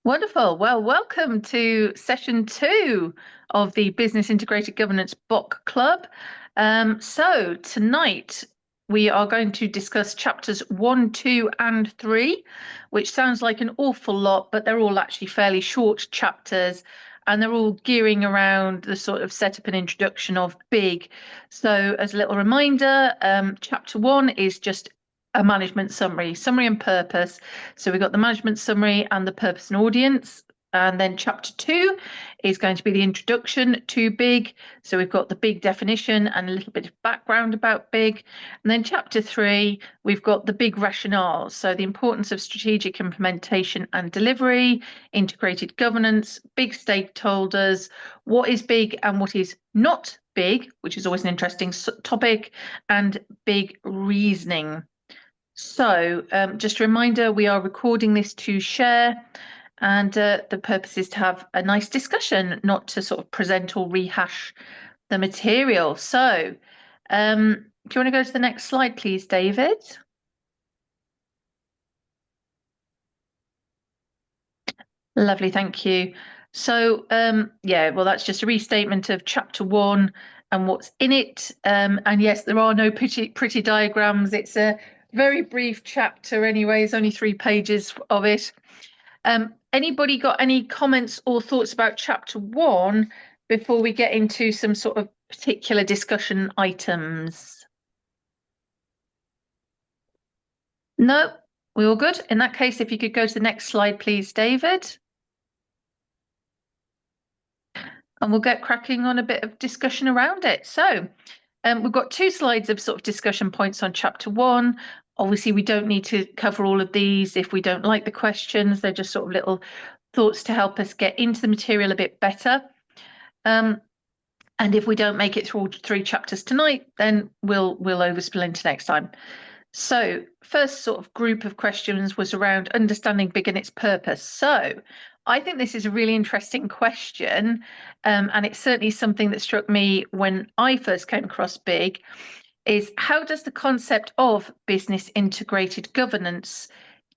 Wonderful. Well, welcome to session two of the Business Integrated Governance BoK Club. So tonight we are going to discuss chapters 1, 2, and 3, which sounds like an awful lot, but they're all actually fairly short chapters and they're all gearing around the sort of setup and introduction of BIG. So as a little reminder, chapter 1 is just a management summary and purpose. So we've got the management summary and the purpose and audience. And then chapter 2 is going to be the introduction to BIG. So we've got the BIG definition and a little bit of background about BIG. And then chapter 3, we've got the BIG rationale. So the importance of strategic implementation and delivery, integrated governance, BIG stakeholders, what is BIG and what is not BIG, which is always an interesting topic, and BIG reasoning. So just a reminder, we are recording this to share, and the purpose is to have a nice discussion, not to sort of present or rehash the material. So do you want to go to the next slide, please, David? Lovely, thank you. So yeah, well, that's just a restatement of chapter 1 and what's in it. And yes, there are no pretty diagrams. It's a very brief chapter anyway. It's only 3 pages of it. Anybody got any comments or thoughts about chapter 1 before we get into some sort of particular discussion items? No, we're all good. In that case, if you could go to the next slide, please, David. And we'll get cracking on a bit of discussion around it. So we've got 2 slides of sort of discussion points on chapter 1. Obviously, we don't need to cover all of these if we don't like the questions. They're just sort of little thoughts to help us get into the material a bit better. And if we don't make it through all 3 chapters tonight, then we'll overspill into next time. So first sort of group of questions was around understanding BIG and its purpose. So I think this is a really interesting question, and it's certainly something that struck me when I first came across BIG, is how does the concept of business integrated governance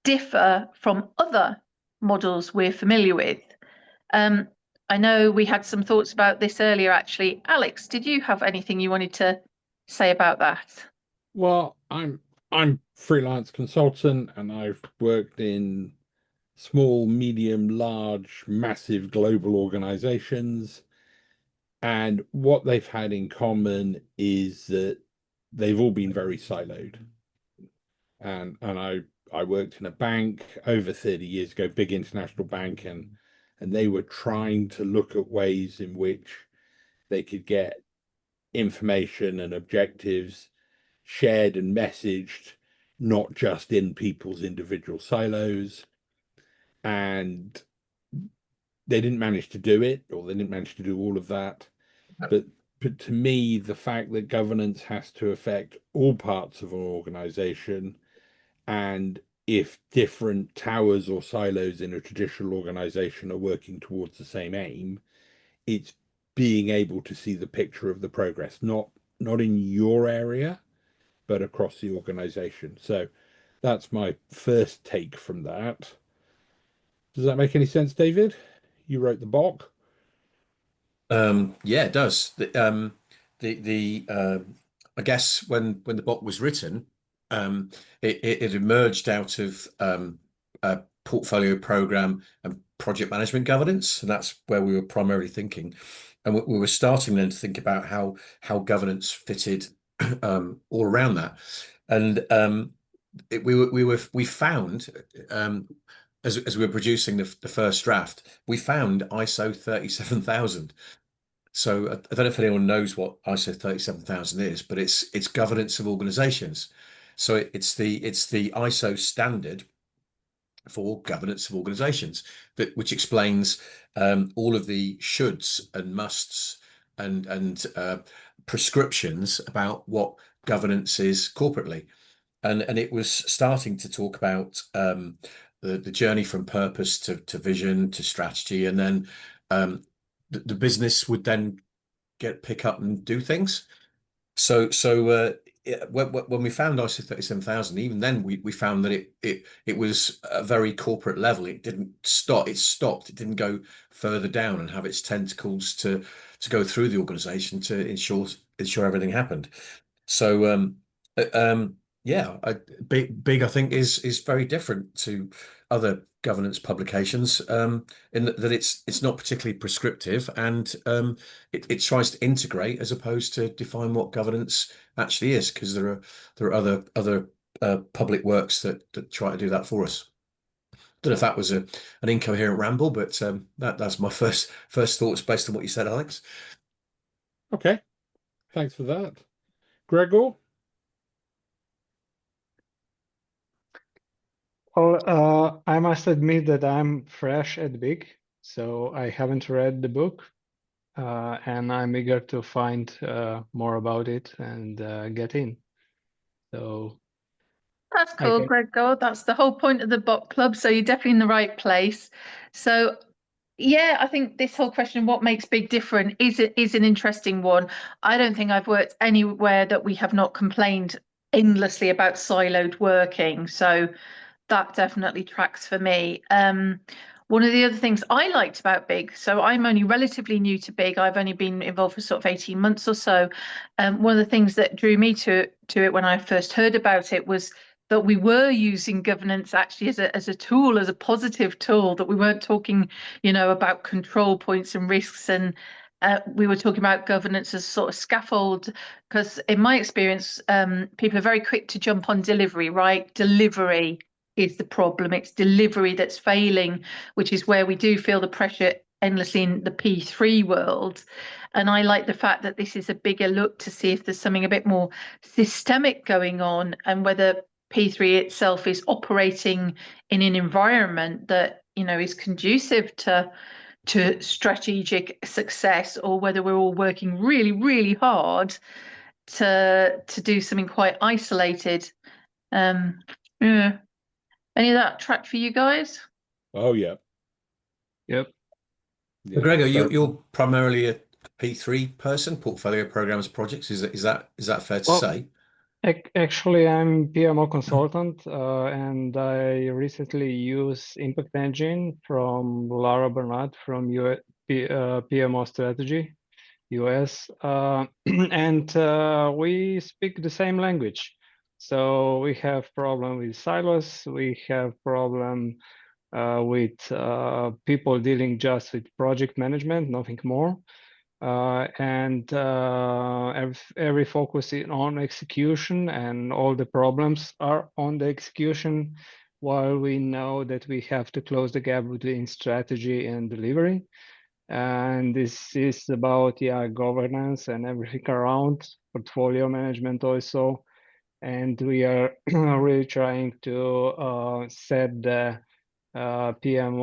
differ from other models we're familiar with? I know we had some thoughts about this earlier, actually. Alex, did you have anything you wanted to say about that? Well, I'm freelance consultant and I've worked in small, medium, large, massive global organizations. And what they've had in common is that they've all been very siloed. And I worked in a bank over 30 years ago, big international bank, and they were trying to look at ways in which they could get information and objectives shared and messaged, not just in people's individual silos. And they didn't manage to do it, or they didn't manage to do all of that. But to me, the fact that governance has to affect all parts of an organization, and if different towers or silos in a traditional organization are working towards the same aim, it's being able to see the picture of the progress, not in your area, but across the organization. So that's my first take from that. Does that make any sense, David? You wrote the BoK. Yeah, it does. I guess when the book was written, it emerged out of a portfolio program and project management governance, and that's where we were primarily thinking. And we were starting then to think about how governance fitted all around that. And we found as we were producing the first draft, we found ISO 37000. So I don't know if anyone knows what ISO 37000 is, but it's governance of organizations. So it's the ISO standard for governance of organizations, which explains all of the shoulds and musts and prescriptions about what governance is corporately. And it was starting to talk about the journey from purpose to vision to strategy, and then the business would then pick up and do things. So when we found ISO 37000, even then we found that it was a very corporate level. It didn't stop. It stopped. It didn't go further down and have its tentacles to go through the organization to ensure everything happened. So yeah, Big I think is very different to other governance publications in that it's not particularly prescriptive, and it tries to integrate as opposed to define what governance actually is, because there are other public works that try to do that for us. Don't know if that was an incoherent ramble, but that's my first thoughts based on what you said, Alex. Okay, thanks for that. Gregor? Well, I must admit that I'm fresh at BIG, so I haven't read the book, and I'm eager to find more about it and get in. So That's I cool, guess, Gregor. That's the whole point of the BoK Club. So you're definitely in the right place. So yeah, I think this whole question, what makes big different, is an interesting one. I don't think I've worked anywhere that we have not complained endlessly about siloed working. So that definitely tracks for me. One of the other things I liked about Big, so I'm only relatively new to Big. I've only been involved for sort of 18 months or so. One of the things that drew me to it when I first heard about it was that we were using governance actually as a tool, as a positive tool, that we weren't talking, about control points and risks, and we were talking about governance as sort of scaffold, because in my experience, people are very quick to jump on delivery, right? Delivery is the problem. It's delivery that's failing, which is where we do feel the pressure endlessly in the P3 world. And I like the fact that this is a bigger look to see if there's something a bit more systemic going on, and whether P3 itself is operating in an environment that is conducive to strategic success, or whether we're all working really, really hard to do something quite isolated. Yeah. Any of that track for you guys? Oh, yeah. yep. Yeah. Gregor, So, you're primarily a P3 person, portfolio programs projects. Is that fair to Well, say? actually, I'm PMO consultant, and I recently used Impact Engine from Lara Bernard from PMO Strategy, US, and we speak the same language. So we have problem with silos. We have problem with people dealing just with project management, nothing more. And every focus is on execution, and all the problems are on the execution, while we know that we have to close the gap between strategy and delivery. And this is about governance and everything around portfolio management also. And we are really trying to set the PMO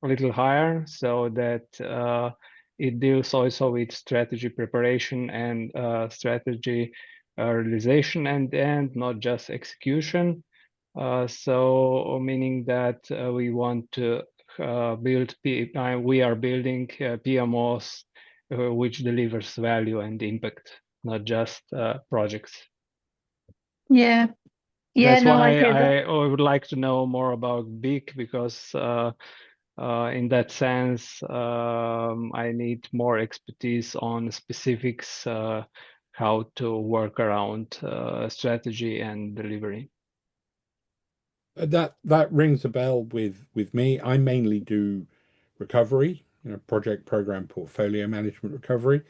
a little higher, so that it deals also with strategy preparation and strategy realization, and not just execution. So meaning that we want to we are building PMOs which delivers value and impact, not just projects. Yeah. Yeah, That's no, I why hear that. I would like to know more about BIG, because in that sense, I need more expertise on specifics, how to work around strategy and delivery. that rings a bell with me. I mainly do recovery, project program portfolio management recovery,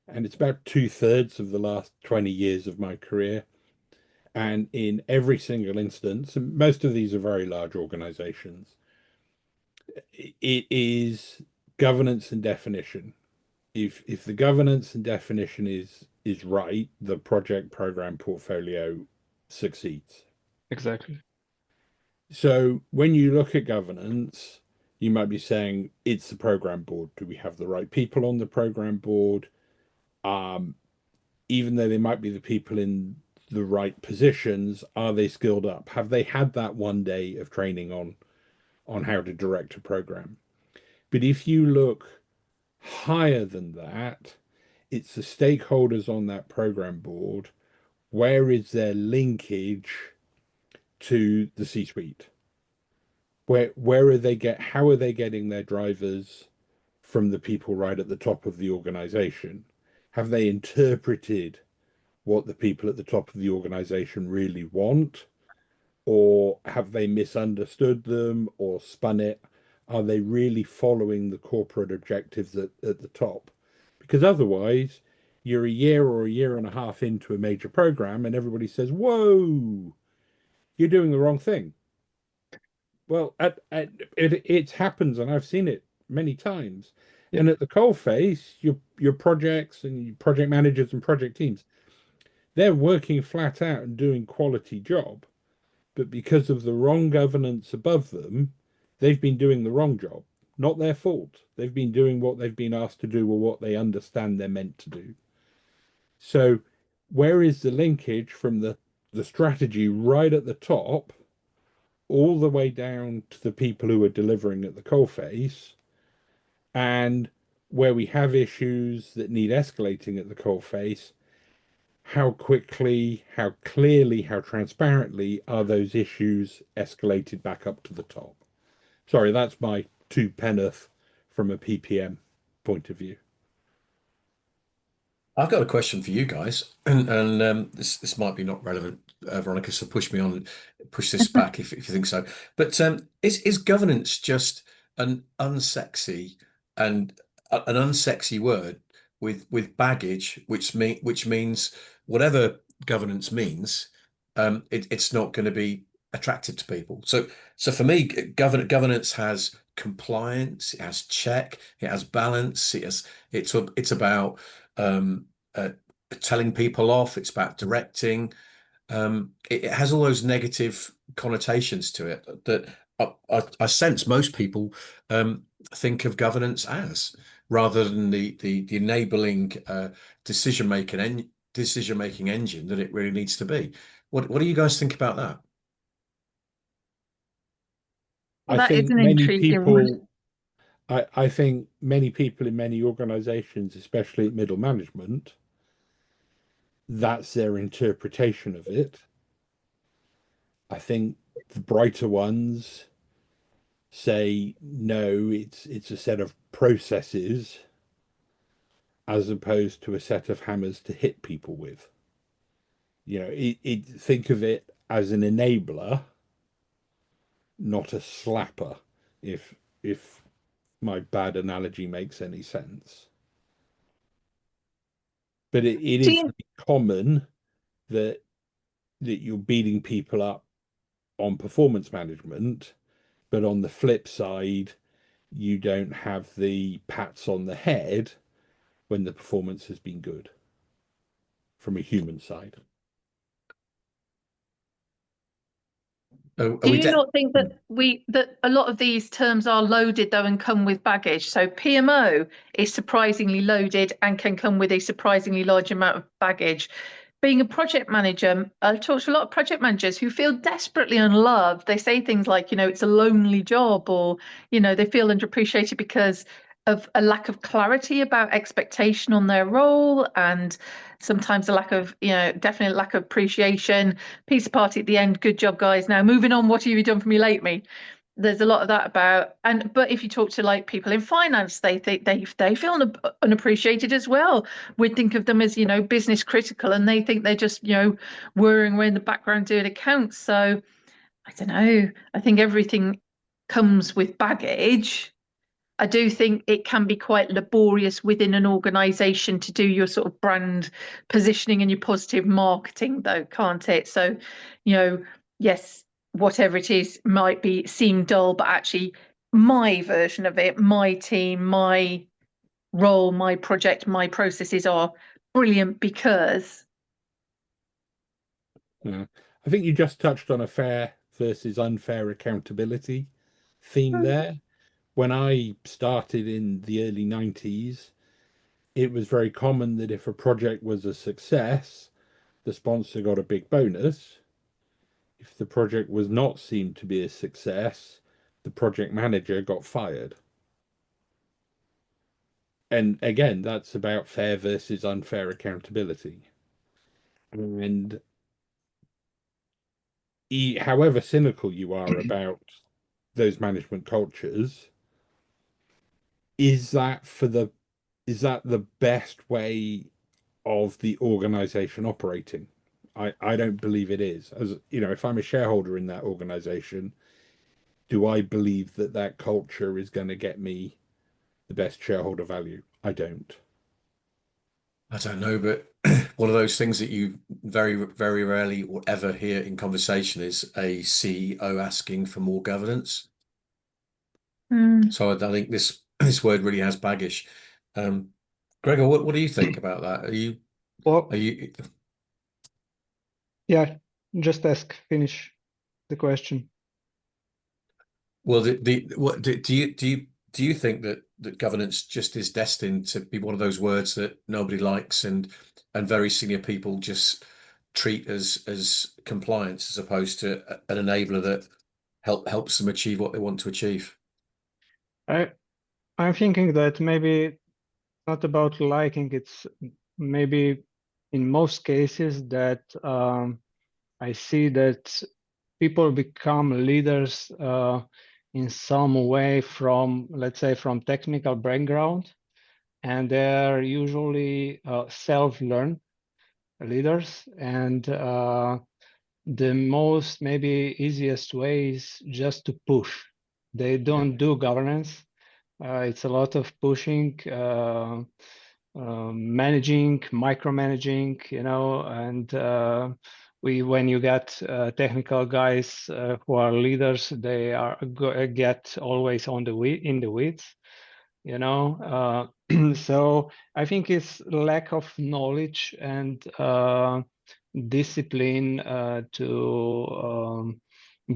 and it's about 2/3 of the last 20 years of my career. And in every single instance, and most of these are very large organizations, it is governance and definition. If the governance and definition is right, the project program portfolio succeeds. Exactly. So when you look at governance, you might be saying it's the program board. Do we have the right people on the program board? Even though they might be the people in the right positions, are they skilled up? Have they had that one day of training on how to direct a program? But if you look higher than that, it's the stakeholders on that program board. Where is their linkage to the C-suite? Where are they how are they getting their drivers from the people right at the top of the organization? Have they interpreted what the people at the top of the organization really want? Or have they misunderstood them or spun it? Are they really following the corporate objectives at the top? Because otherwise, you're a year or a year and a half into a major program and everybody says, whoa, you're doing the wrong thing. Well, it happens, and I've seen it many times. Yeah. And at the coalface, your projects and your project managers and project teams, they're working flat out and doing quality job, but because of the wrong governance above them, they've been doing the wrong job. Not their fault. They've been doing what they've been asked to do or what they understand they're meant to do. So, where is the linkage from the strategy right at the top all the way down to the people who are delivering at the coalface, and where we have issues that need escalating at the coalface, how quickly, how clearly, how transparently are those issues escalated back up to the top? Sorry, that's my two penneth from a PPM point of view. I've got a question for you guys, and this might be not relevant, Veronica. So push this back if you think so. But is governance just an unsexy and an unsexy word with baggage, which means whatever governance means, it's not going to be attractive to people. So for me, governance has compliance, it has check, it has balance, it's about uh, telling people off. It's about directing. It has all those negative connotations to it that I sense most people think of governance as, rather than the enabling decision making engine that it really needs to be. What do you guys think about that? Well, I that is think an many intriguing one. people I think many people in many organizations, especially at middle management, that's their interpretation of it. I think the brighter ones say no, it's a set of processes as opposed to a set of hammers to hit people with. Think of it as an enabler, not a slapper, if my bad analogy makes any sense. But it Do is you, common that you're beating people up on performance management, but on the flip side, you don't have the pats on the head when the performance has been good from a human side. Are do we you de not think that that a lot of these terms are loaded though and come with baggage? So PMO is surprisingly loaded and can come with a surprisingly large amount of baggage. Being a project manager, I've talked to a lot of project managers who feel desperately unloved. They say things like, it's a lonely job, or, they feel underappreciated because of a lack of clarity about expectation on their role, and sometimes a lack of, definitely lack of appreciation. Pizza party at the end. Good job, guys. Now moving on. What have you done for me lately? There's a lot of that about, but if you talk to like people in finance, they think they feel unappreciated as well. We'd think of them as business critical, and they think they're just whirring away in the background doing accounts. So I don't know. I think everything comes with baggage. I do think it can be quite laborious within an organization to do your sort of brand positioning and your positive marketing, though, can't it? So, yes, whatever it is might seem dull, but actually my version of it, my team, my role, my project, my processes are brilliant because Yeah. I think you just touched on a fair versus unfair accountability theme there. When I started in the early 90s, it was very common that if a project was a success, the sponsor got a big bonus. If the project was not seen to be a success, the project manager got fired. and again, that's about fair versus unfair accountability. And however cynical you are about those management cultures, is that the best way of the organization operating? I don't believe it is. As you know, if I'm a shareholder in that organization, do I believe that that culture is going to get me the best shareholder value? I don't. I don't know, but one of those things that you very, very rarely or ever hear in conversation is a CEO asking for more governance. Mm. So I think this word really has baggage. Gregor, what do you think about that? Are Well, you yeah, just finish the question. well? What do you think that governance just is destined to be one of those words that nobody likes and very senior people just treat as compliance as opposed to an enabler that helps them achieve what they want to achieve? I'm thinking that maybe not about liking, it's maybe in most cases that I see that people become leaders in some way from, let's say, from technical background, and they're usually self-learned leaders. And the most maybe easiest way is just to push. They Yeah. don't do governance. It's a lot of pushing, managing, micromanaging, and when you get technical guys who are leaders, they get always in the weeds, So I think it's lack of knowledge and discipline to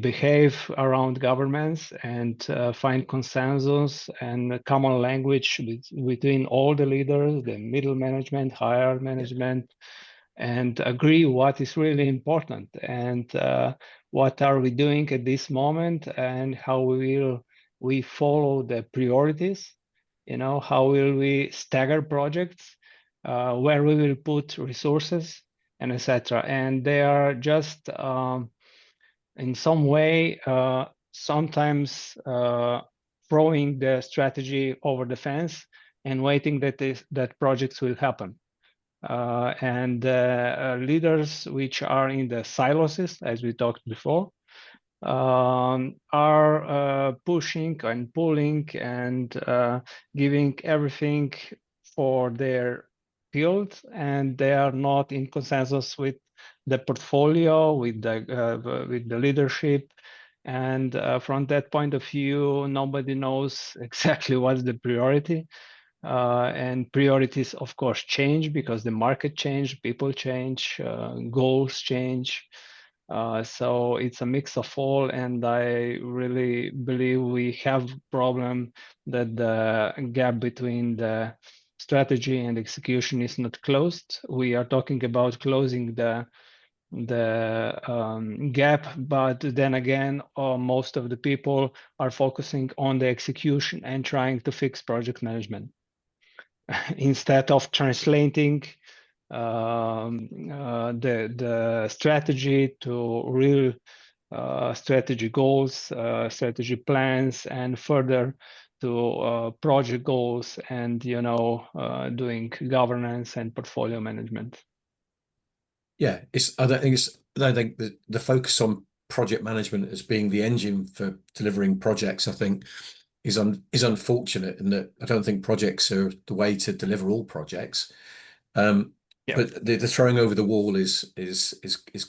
behave around governments and find consensus and a common language between all the leaders, the middle management, higher Yeah. management, and agree what is really important and what are we doing at this moment and how will we follow the priorities, how will we stagger projects, where we will put resources, and etc. And they are just in some way sometimes throwing the strategy over the fence and waiting that projects will happen. And leaders which are in the silos, as we talked before, are pushing and pulling and giving everything for their field, and they are not in consensus with the portfolio, with the leadership. And from that point of view, nobody knows exactly what's the priority. And priorities, of course, change because the market change, people change, goals change. So it's a mix of all, and I really believe we have problem that the gap between the strategy and execution is not closed. We are talking about closing the gap, but then again, most of the people are focusing on the execution and trying to fix project management instead of translating the strategy to real strategy goals, strategy plans, and further to project goals and doing governance and portfolio management. Yeah, I don't think that the focus on project management as being the engine for delivering projects, I think, is unfortunate, in that I don't think projects are the way to deliver all projects. Yeah. But the throwing over the wall is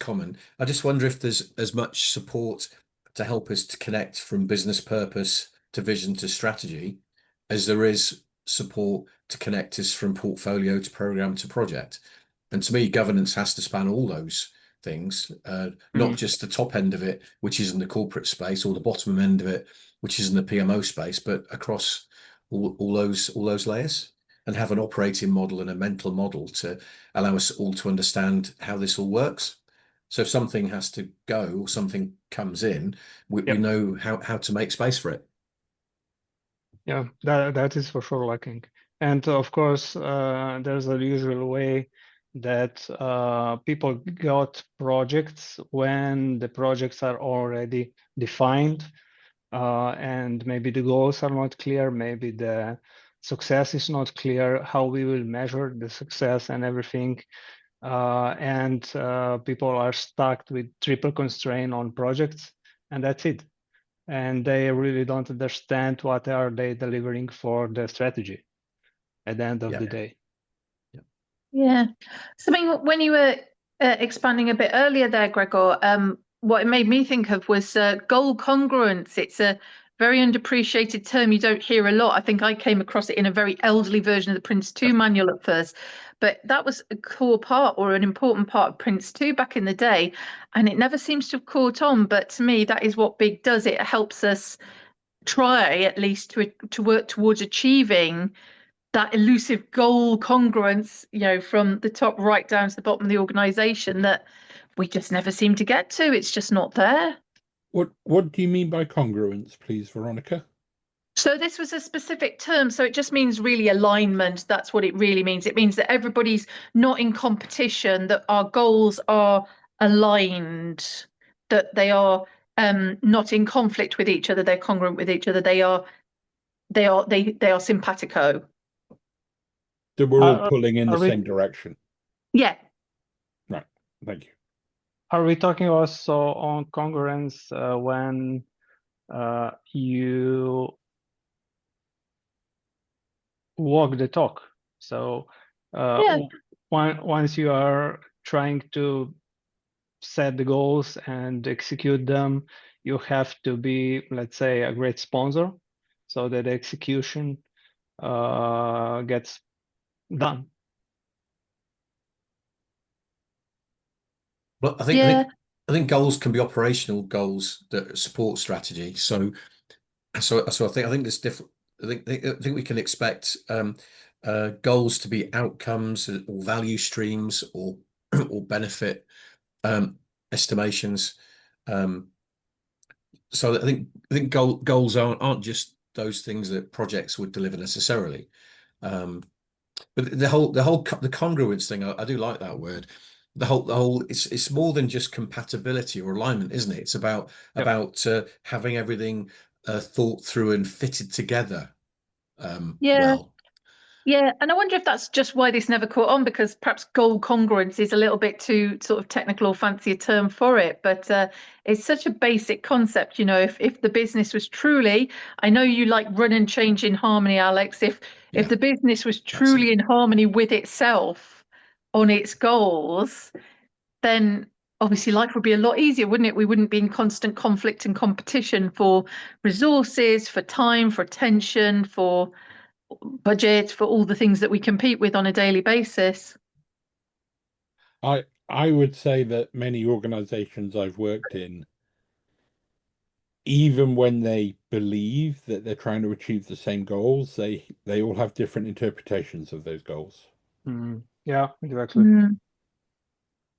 common. I just wonder if there's as much support to help us to connect from business purpose to vision to strategy as there is support to connect us from portfolio to program to project. And to me, governance has to span all those things, not just the top end of it, which is in the corporate space, or the bottom end of it, which is in the PMO space, but across all those layers, and have an operating model and a mental model to allow us all to understand how this all works. So if something has to go or something comes in, we know how to make space for it. Yeah, that is for sure lacking. And of course, there's a usual way that people got projects when the projects are already defined, and maybe the goals are not clear, maybe the success is not clear, how we will measure the success and everything. And people are stuck with triple constraint on projects, and that's it. And they really don't understand what are they delivering for the strategy at the end of the day. Yeah. So, I mean, when you were expanding a bit earlier there, Gregor, what it made me think of was goal congruence. It's a very underappreciated term you don't hear a lot. I think I came across it in a very elderly version of the Prince 2 manual at first, but that was a core part or an important part of Prince 2 back in the day, and it never seems to have caught on. But to me, that is what BIG does. It helps us try at least to work towards achieving that elusive goal congruence, from the top right down to the bottom of the organization that we just never seem to get to. It's just not there. What do you mean by congruence, please, Veronica? So this was a specific term. So it just means really alignment. That's what it really means. It means that everybody's not in competition, that our goals are aligned, that they are not in conflict with each other. They're congruent with each other. They are simpatico. That we're all pulling in the same direction. Yeah. Right. Thank you. Are we talking also on congruence when you walk the talk? So once you are trying to set the goals and execute them, you have to be, let's say, a great sponsor so that the execution gets done. Well, I think goals can be operational goals that support strategy. So I think there's different. I think we can expect goals to be outcomes or value streams or or benefit estimations. So I think goals aren't just those things that projects would deliver necessarily. But the congruence thing, I do like that word. It's more than just compatibility or alignment, isn't it? It's about having everything thought through and fitted together well. Yeah, and I wonder if that's just why this never caught on, because perhaps goal congruence is a little bit too sort of technical or fancy a term for it. But it's such a basic concept, if the business was truly, I know you like run and change in harmony, Alex. If the business was truly in harmony with itself on its goals, then obviously life would be a lot easier, wouldn't it? We wouldn't be in constant conflict and competition for resources, for time, for attention, for budget, for all the things that we compete with on a daily basis. I would say that many organizations I've worked in, even when they believe that they're trying to achieve the same goals, they all have different interpretations of those goals. Yeah, exactly.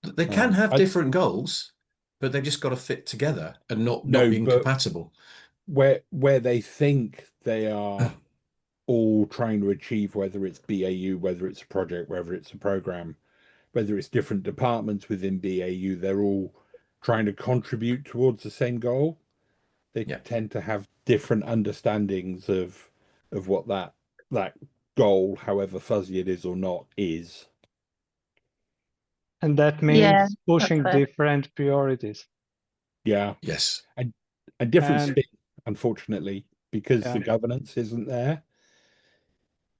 They can have different goals, but they've just got to fit together and not be incompatible. Where they think they are all trying to achieve, whether it's BAU, whether it's a project, whether it's a program, whether it's different departments within BAU, they're all trying to contribute towards the same goal. They tend to have different understandings of what that goal, however fuzzy it is or not, is. And that means pushing different priorities. Yeah. Yes. And different spin, unfortunately, because the governance isn't there.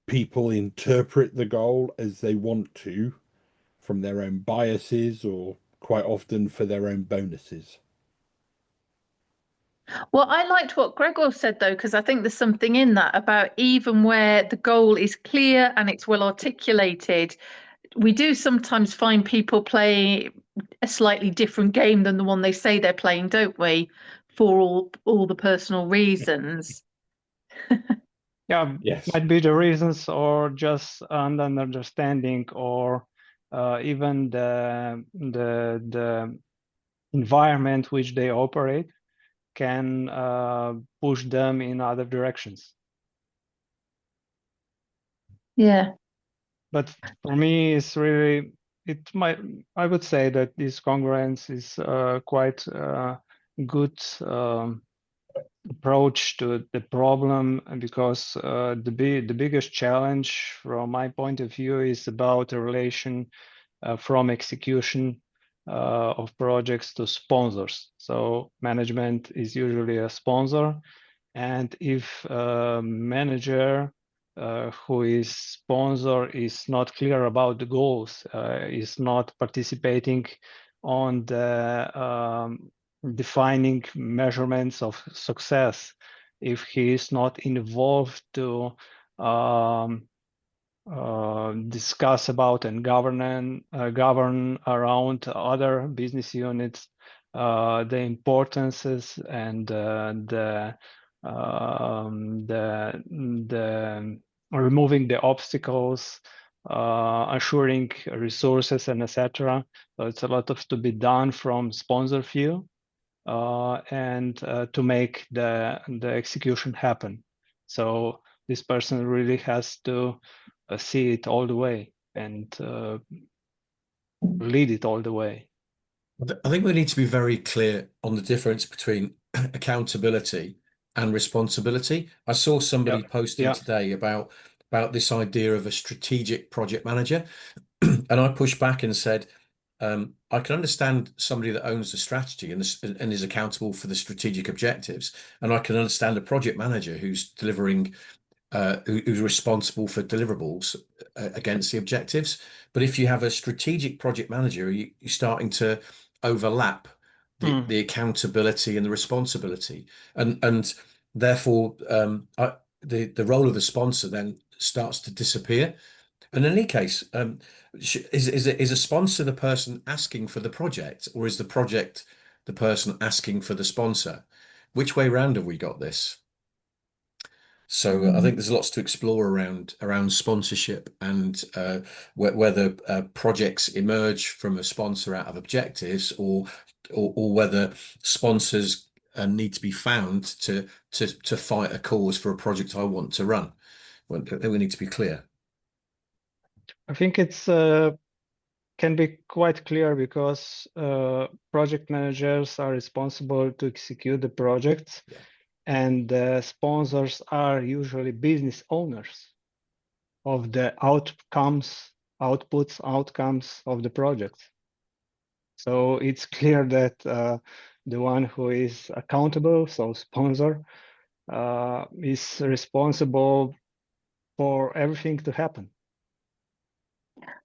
People interpret the goal as they want to from their own biases or quite often for their own bonuses. Well, I liked what Gregor said, though, because I think there's something in that about even where the goal is clear and it's well articulated, we do sometimes find people play a slightly different game than the one they say they're playing, don't we? For all the personal reasons. Yeah, might be the reasons or just an understanding or even the environment which they operate can push them in other directions. Yeah. But for me, it's really I would say that this congruence is quite good approach to the problem, because the biggest challenge from my point of view is about the relation from execution of projects to sponsors. So management is usually a sponsor, and if a manager who is sponsor is not clear about the goals, is not participating on the defining measurements of success, if he is not involved to discuss about and govern around other business units the importances and the removing the obstacles, assuring resources, and etc. So it's a lot of to be done from sponsor view, and to make the execution happen. So this person really has to see it all the way and lead it all the way. I think we need to be very clear on the difference between accountability and responsibility. I saw somebody posting today about this idea of a strategic project manager, and I pushed back and said, I can understand somebody that owns the strategy and is accountable for the strategic objectives, and I can understand a project manager who's delivering, who's responsible for deliverables against the objectives. But if you have a strategic project manager, you're starting to overlap the accountability and the responsibility, and therefore the role of the sponsor then starts to disappear. And in any case, is a sponsor the person asking for the project, or is the project the person asking for the sponsor? Which way round have we got this? So I think there's lots to explore around sponsorship, and whether projects emerge from a sponsor out of objectives, or whether sponsors need to be found to fight a cause for a project I want to run. Well, we need to be clear. I think it's can be quite clear, because project managers are responsible to execute the projects. Yeah. And sponsors are usually business owners of the outcomes of the project. So it's clear that the one who is accountable, so sponsor, is responsible for everything to happen.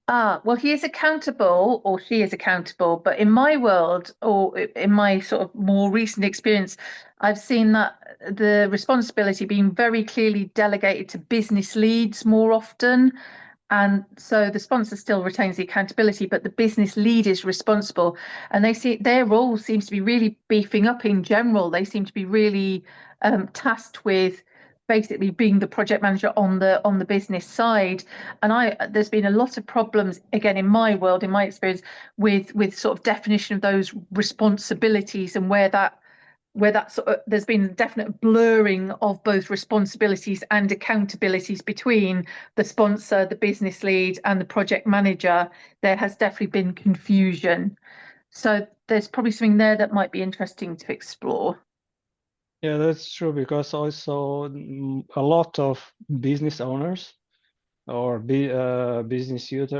Well, he is accountable, or she is accountable, but in my world, or in my sort of more recent experience, I've seen that the responsibility being very clearly delegated to business leads more often. And so the sponsor still retains the accountability, but the business lead is responsible. And they see their role seems to be really beefing up in general. They seem to be really tasked with basically being the project manager on the business side. And there's been a lot of problems, again, in my world, in my experience, with sort of definition of those responsibilities, and where that sort of, there's been a definite blurring of both responsibilities and accountabilities between the sponsor, the business lead, and the project manager. There has definitely been confusion. So there's probably something there that might be interesting to explore. Yeah, that's true, because also a lot of business owners or business unit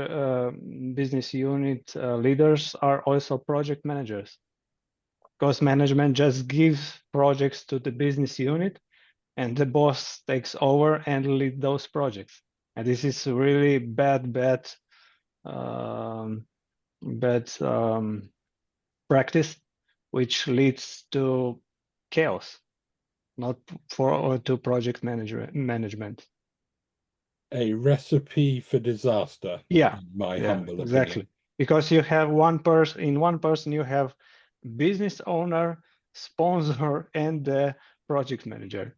leaders are also project managers, because management just gives projects to the business unit, and the boss takes over and lead those projects. And this is really bad practice, which leads to chaos, not to project management. A recipe for disaster. Yeah, in my humble exactly. opinion. Because you have one person you have business owner, sponsor, and the project manager,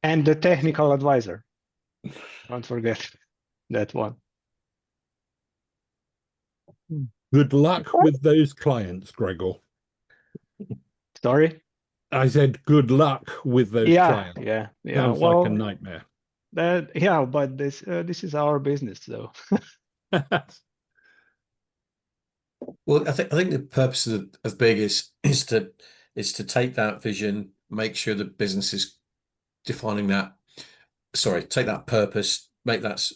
and the technical advisor. Don't forget that one. Good luck with those clients, Gregor. Sorry? I said good luck with those clients. Yeah. Sounds Well, like a nightmare. Yeah, but this is our business, though. Well, I think the purpose of BIG is to take that vision, make sure the business is defining that. Sorry, take that purpose, make that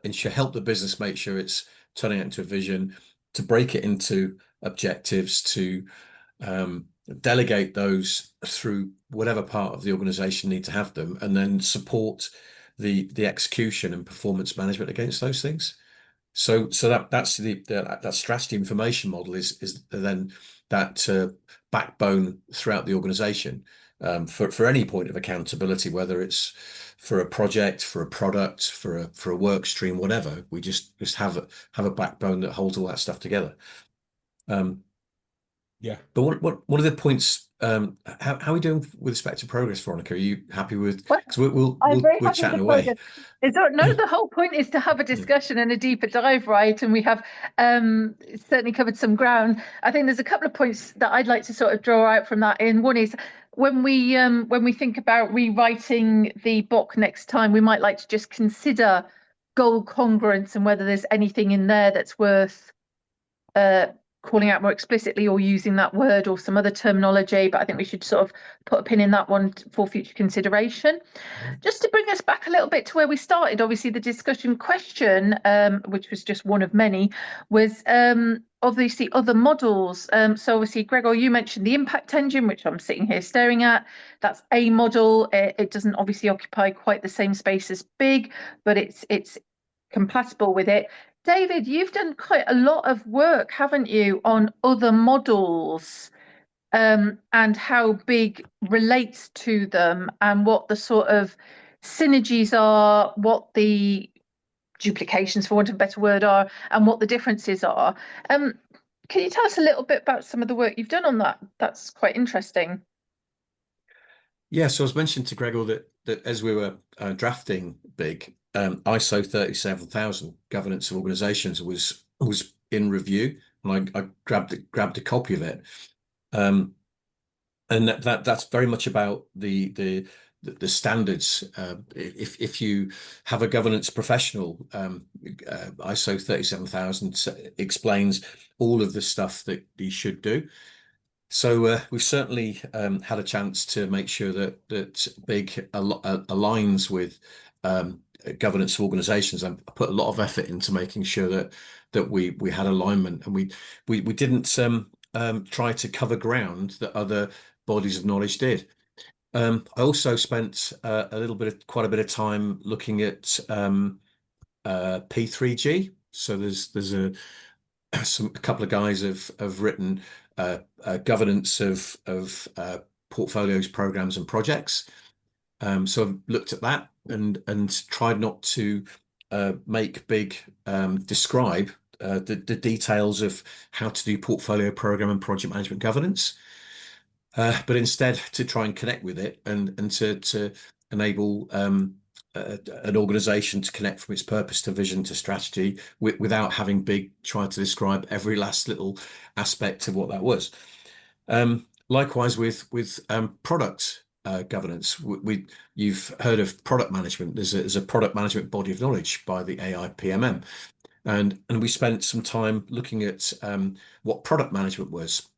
ensure help the business make sure it's turning it into a vision, to break it into objectives, to delegate those through whatever part of the organization need to have them, and then support the execution and performance management against those things. So that's that strategy information model is then that backbone throughout the organization for any point of accountability, whether it's for a project, for a product, for a work stream, whatever. We just have a backbone that holds all that stuff together. Yeah. But what are the points? How are we doing with respect to progress, Veronica? Are you happy with? Well, Because I'm very we're happy with chatting the away. progress. No, the whole point is to have a discussion and a deeper dive, right? And we have certainly covered some ground. I think there's a couple of points that I'd like to sort of draw out from that. And one is when we think about rewriting the BoK next time, we might like to just consider goal congruence and whether there's anything in there that's worth calling out more explicitly or using that word or some other terminology, but I think we should sort of put a pin in that one for future consideration. Just to bring us back a little bit to where we started, obviously the discussion question, which was just one of many, was obviously other models. So obviously, Gregor, you mentioned the impact engine, which I'm sitting here staring at. That's a model. It doesn't obviously occupy quite the same space as BIG, but it's compatible with it. David, you've done quite a lot of work, haven't you, on other models and how BIG relates to them and what the sort of synergies are, what the duplications, for want of a better word, are, and what the differences are. Can you tell us a little bit about some of the work you've done on that? That's quite interesting. Yeah, so I was mentioning to Gregor that as we were drafting BIG, ISO 37000 governance of organizations was in review, and I grabbed a copy of it, and that's very much about the standards. If you have a governance professional, ISO 37000 explains all of the stuff that you should do. So we've certainly had a chance to make sure that BIG aligns with governance of organizations, and put a lot of effort into making sure that we had alignment, and we didn't try to cover ground that other bodies of knowledge did. I also spent quite a bit of time looking at P3G. So there's a couple of guys have written governance of portfolios, programs, and projects. So I've looked at that and tried not to make BIG describe the details of how to do portfolio, program, and project management governance, but instead to try and connect with it and to enable an organization to connect from its purpose to vision to strategy without having BIG try to describe every last little aspect of what that was. Likewise with product governance, you've heard of product management. There's a product management body of knowledge by the AIPMM, and we spent some time looking at what product management was.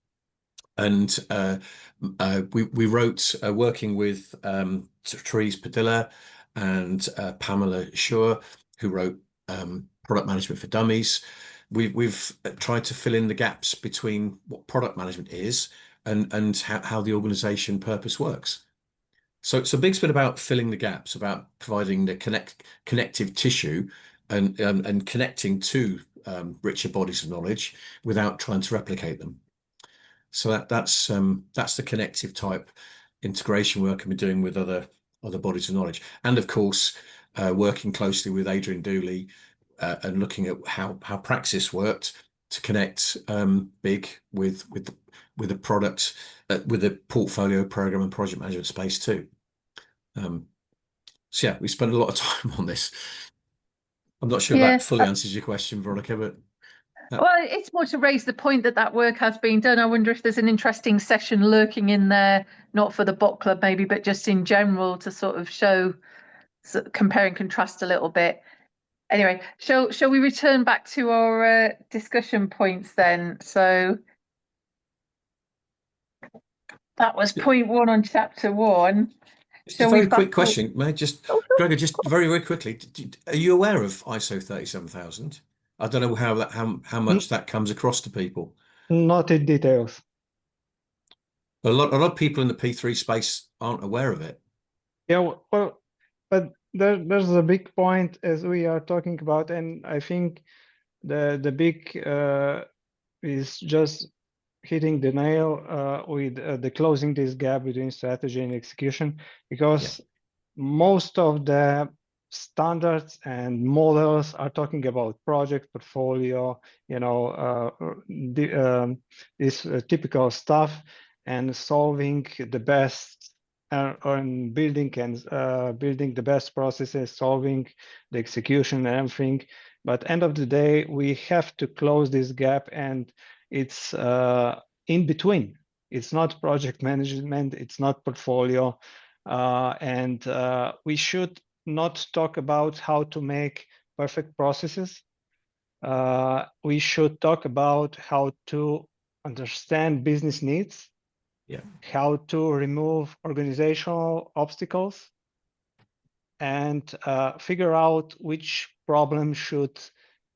And we wrote, working with Therese Padilla and Pamela Schur, who wrote Product Management for Dummies. We've tried to fill in the gaps between what product management is and how the organization purpose works. So BIG's been about filling the gaps, about providing the connective tissue and connecting to richer bodies of knowledge without trying to replicate them. So that's the connective type integration work I've been doing with other bodies of knowledge, and of course working closely with Adrian Dooley and looking at how Praxis worked to connect BIG with a product with a portfolio, program, and project management space too. So yeah, we spent a lot of time on this. I'm not sure if that fully answers your question, Veronica, but. Well, it's more to raise the point that work has been done. I wonder if there's an interesting session lurking in there, not for the BoK Club maybe, but just in general to sort of show compare and contrast a little bit. Anyway, shall we return back to our discussion points then? So that was point 1 on chapter 1. Just a Shall we very quick back question. May I just, Oh, sure. Gregor, just very, very quickly, are you aware of ISO 37000? I don't know how much that comes across to people. Not in details. A lot of people in the P3 space aren't aware of it. Yeah, well, but there's a big point as we are talking about, and I think the big is just hitting the nail with the closing this gap between strategy and execution, because most of the standards and models are talking about project portfolio, this typical stuff, and solving the best on building the best processes, solving the execution and everything. But end of the day, we have to close this gap, and it's in between. It's not project management, it's not portfolio, and we should not talk about how to make perfect processes. We should talk about how to understand business needs, how to remove organizational obstacles, and figure out which problem should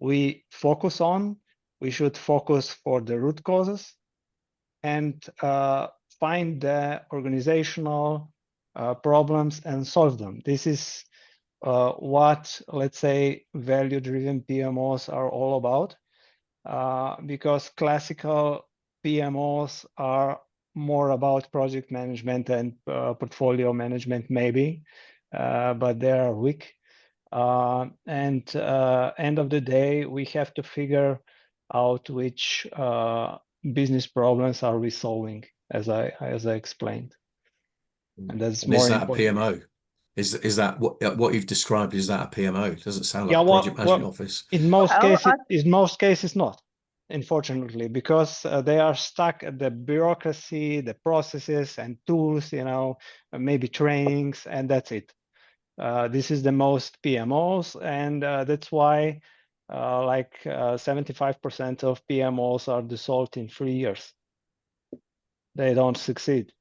we focus on. We should focus for the root causes, and find the organizational problems and solve them. This is what, let's say, value-driven PMOs are all about, because classical PMOs are more about project management and portfolio management, maybe, but they are weak. And end of the day, we have to figure out which business problems are we solving, as I explained, and that's more Is that important. a PMO? Is that what you've described? Is that a PMO? It doesn't sound like Yeah, a project management office. In most cases, not, unfortunately, because they are stuck at the bureaucracy, the processes and tools, maybe trainings, and that's it. This is the most PMOs, and that's why 75% of PMOs are dissolved in 3 years. They don't succeed.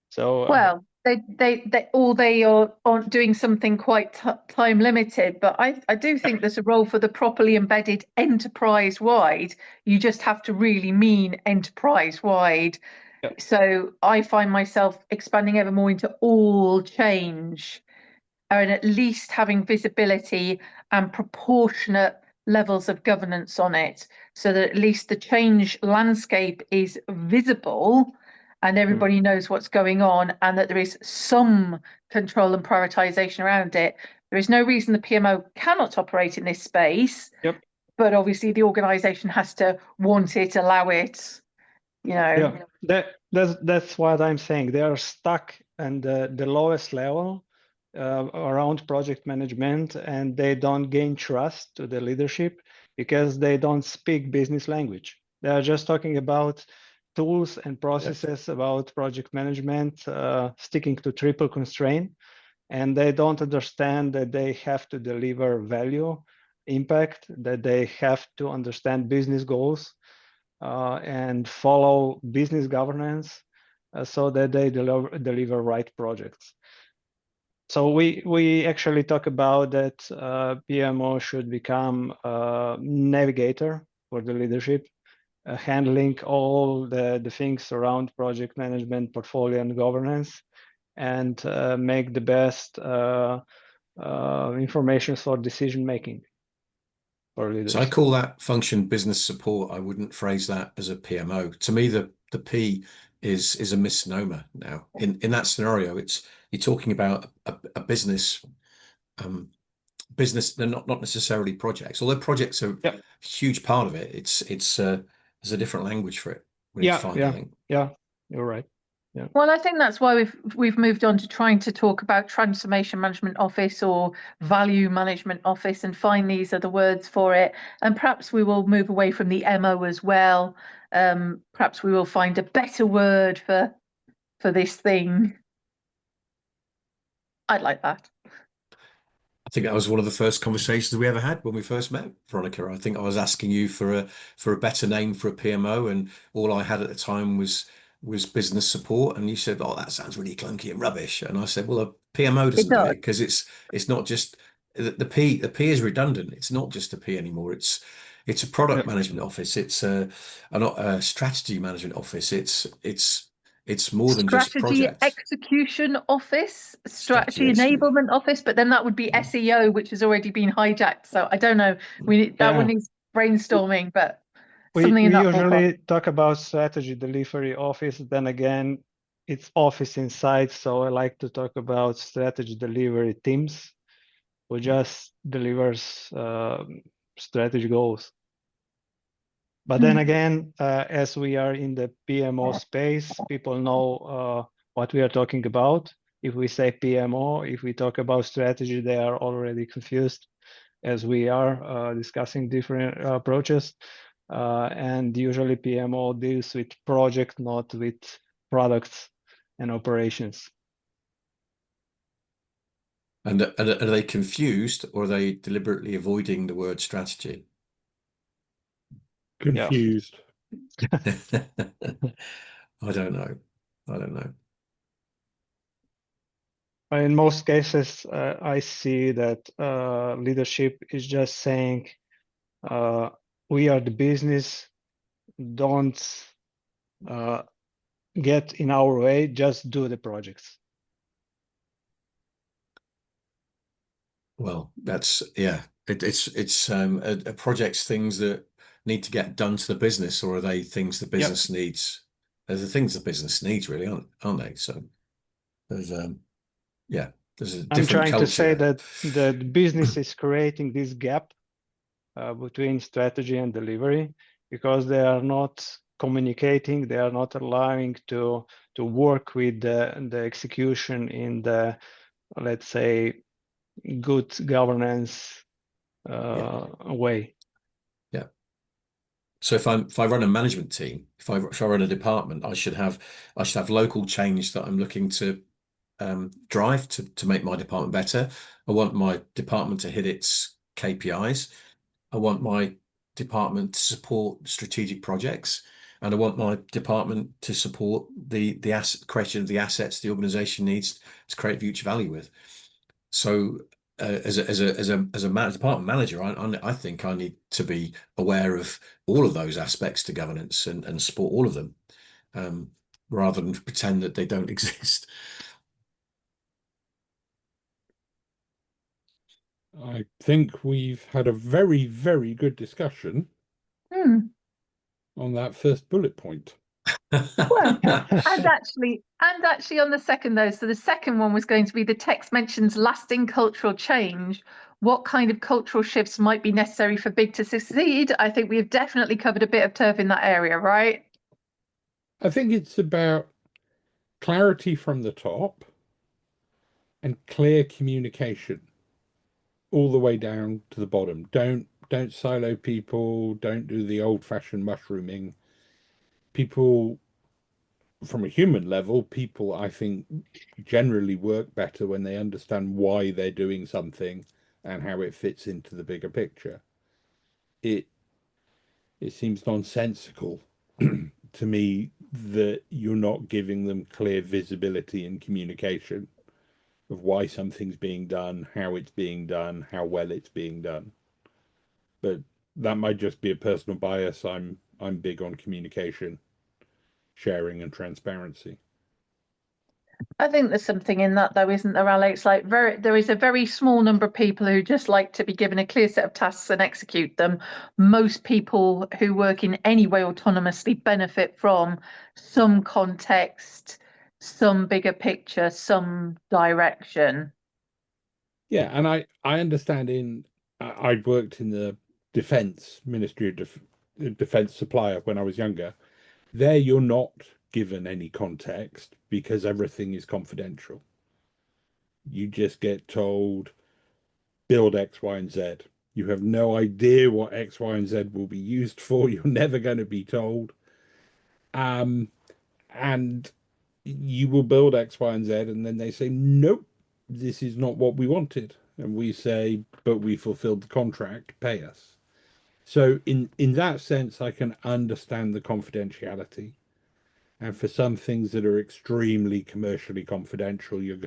So well, they are doing something quite time limited, but I do think there's a role for the properly embedded enterprise wide. You just have to really mean enterprise wide. Yep. So I find myself expanding ever more into all change, and at least having visibility and proportionate levels of governance on it, so that at least the change landscape is visible and everybody knows what's going on, and that there is some control and prioritization around it. There is no reason the PMO cannot operate in this space. Yep. But obviously the organization has to want it, allow it, Yeah, that's what I'm saying. They are stuck at the lowest level around project management, and they don't gain trust to the leadership because they don't speak business language. They are just talking about tools and processes, about project management, sticking to triple constraint, and they don't understand that they have to deliver value, impact, that they have to understand business goals, and follow business governance, so that they deliver right projects. So we actually talk about that PMO should become a navigator for the leadership, handling all the things around project management, portfolio, and governance, and make the best information for decision making for leaders. So I call that function business support. I wouldn't phrase that as a PMO. To me, the P is a misnomer now. In that scenario, you're talking about a business. Business, they're not necessarily projects, although projects are a huge part of it. There's a different language for it. We need to find, I think. Yeah, you're right. Yeah. Well, I think that's why we've moved on to trying to talk about transformation management office or value management office, and find these other words for it. And perhaps we will move away from the MO as well. Perhaps we will find a better word for this thing. I'd like that. I think that was one of the first conversations we ever had when we first met, Veronica. I think I was asking you for a better name for a PMO, and all I had at the time was business support, and you said, "Oh, that sounds really clunky and rubbish." And I said, "Well, a PMO It doesn't do does. it because it's not just the P is redundant. It's not just a P anymore. It's a Yeah. product management office. It's a strategy management office. It's more than just Strategy projects. execution office, Strategy strategy execution. enablement office, but then that would be Yeah. SEO, which has already been hijacked. So I don't know. That one Yeah. needs brainstorming, but We something in we that ballpark. usually talk about strategy delivery office, then again, it's office inside, so I like to talk about strategy delivery teams who just delivers strategy goals. But then again, as we are in the PMO space, people know what we are talking about. If we say PMO, if we talk about strategy, they are already confused, as we are discussing different approaches. And usually PMO deals with project, not with products and operations. And are they confused, or are they deliberately avoiding the word strategy? Yeah. Confused. I don't know. I don't know. In most cases, I see that leadership is just saying, we are the business, don't get in our way, just do the projects. Well, that's yeah. It's a projects things that need to get done to the business, or are they things the Yep. business needs? They're the things the business needs, really, aren't they? So there's yeah, there's a I'm different trying to culture say there. that the business is creating this gap between strategy and delivery because they are not communicating, they are not allowing to work with the execution in the, let's say, good governance Yeah, way. yeah. So if I run a management team, if I run a department, I should have local change that I'm looking to drive to make my department better. I want my department to hit its KPIs. I want my department to support strategic projects, and I want my department to support the asset creation of the assets the organization needs to create future value with. So, department manager, I think I need to be aware of all of those aspects to governance and support all of them, um, rather than pretend that they don't exist. I think we've had a very, very good discussion Hmm. on that first bullet point. Well, and actually on the second though, so the second one was going to be the text mentions lasting cultural change. What kind of cultural shifts might be necessary for BIG to succeed? I think we have definitely covered a bit of turf in that area, right? I think it's about clarity from the top and clear communication all the way down to the bottom. Don't silo people, don't do the old-fashioned mushrooming. People from a human level, people I think generally work better when they understand why they're doing something and how it fits into the bigger picture. It it seems nonsensical to me that you're not giving them clear visibility and communication of why something's being done, how it's being done, how well it's being done. But that might just be a personal bias. I'm big on communication, sharing, and transparency. I think there's something in that though, isn't there, Alex? Like there is a very small number of people who just like to be given a clear set of tasks and execute them. Most people who work in any way autonomously benefit from some context, some bigger picture, some direction. Yeah, and I understand I worked in the defense ministry of defense supplier when I was younger. There you're not given any context because everything is confidential. You just get told build X, Y, and Z. You have no idea what X, Y, and Z will be used for. You're never going to be told. Um, and you will build X, Y, and Z, and then they say, nope, this is not what we wanted. and we say, but we fulfilled the contract, pay us. So in that sense, I can understand the confidentiality. And for some things that are extremely commercially confidential, you're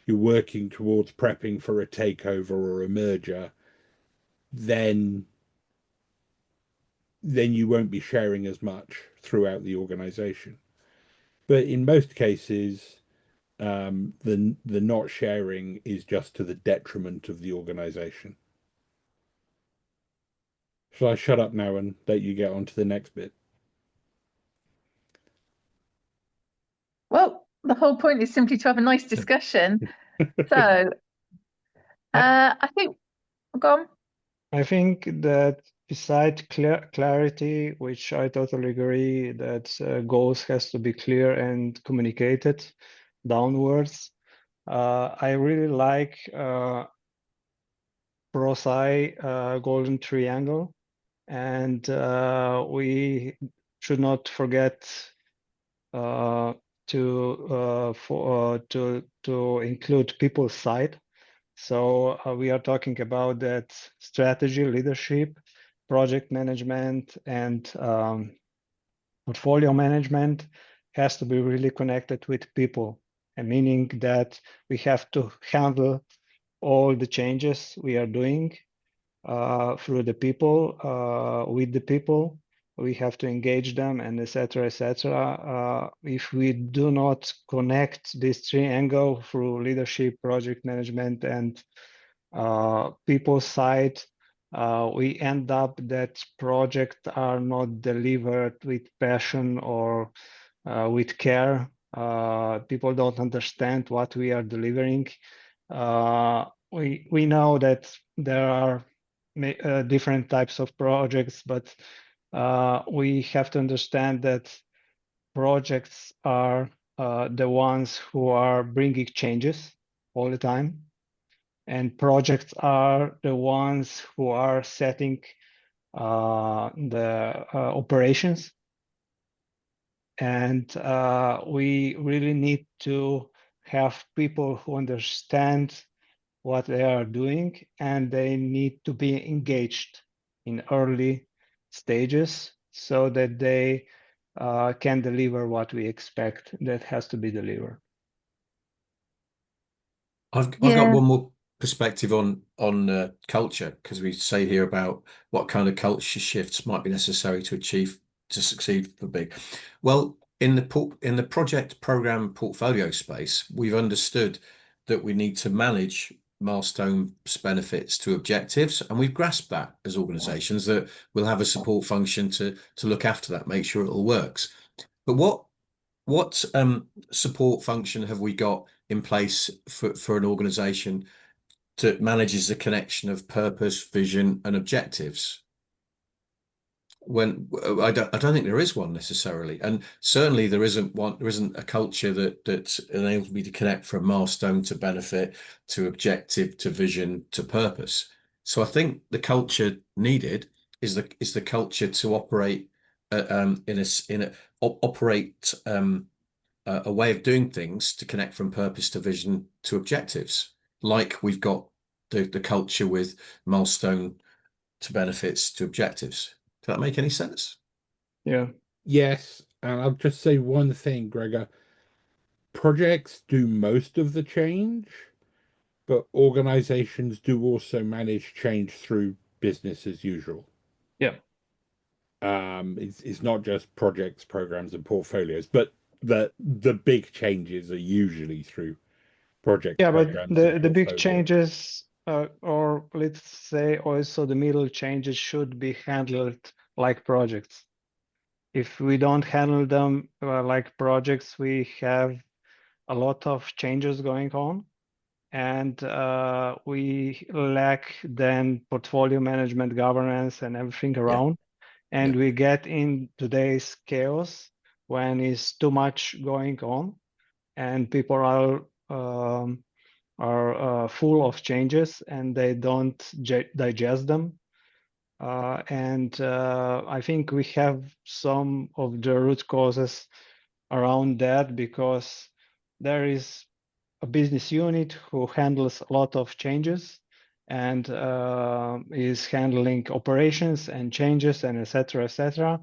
working towards prepping for a takeover or a merger, then you won't be sharing as much throughout the organization. But in most cases, the not sharing is just to the detriment of the organization. Shall I shut up now and let you get on to the next bit? Well, the whole point is simply to have a nice discussion. So I think, go on. I think that beside clarity, which I totally agree that goals has to be clear and communicated downwards. I really like ProSci golden triangle, and we should not forget to include people's side. So we are talking about that strategy, leadership, project management, and portfolio management has to be really connected with people, and meaning that we have to handle all the changes we are doing through the people, with the people. We have to engage them, and etc. etc. If we do not connect this triangle through leadership, project management, and people side, we end up that projects are not delivered with passion or with care. People don't understand what we are delivering. We know that there are different types of projects, but we have to understand that projects are the ones who are bringing changes all the time, and projects are the ones who are setting the operations. And we really need to have people who understand what they are doing, and they need to be engaged in early stages so that they can deliver what we expect that has to be delivered. I've Yeah. got one more perspective on culture, because we say here about what kind of culture shifts might be necessary to succeed for big. Well, in the project program portfolio space, we've understood that we need to manage milestone benefits to objectives, and we've grasped that as organizations that we'll have a support function to look after that, make sure it all works. But what support function have we got in place for an organization that manages the connection of purpose, vision, and objectives? When I don't think there is one necessarily, and certainly there isn't one. There isn't a culture that enables me to connect from milestone to benefit to objective to vision to purpose. So I think the culture needed is the culture to operate operate a way of doing things to connect from purpose to vision to objectives, like we've got the culture with milestone to benefits to objectives. Does that make any sense? Yeah. Yes, and I'll just say one thing, Gregor. Projects do most of the change, but organizations do also manage change through business as usual. Yeah. It's not just projects, programs, and portfolios, but the big changes are usually through project Yeah, but programs and the big portfolios. changes, or let's say also the middle changes, should be handled like projects. If we don't handle them like projects, we have a lot of changes going on, and we lack then portfolio management, governance, and everything around. And we get in today's chaos when it's too much going on, and people are full of changes and they don't digest them. And I think we have some of the root causes around that, because there is a business unit who handles a lot of changes and is handling operations and changes and etc. etc.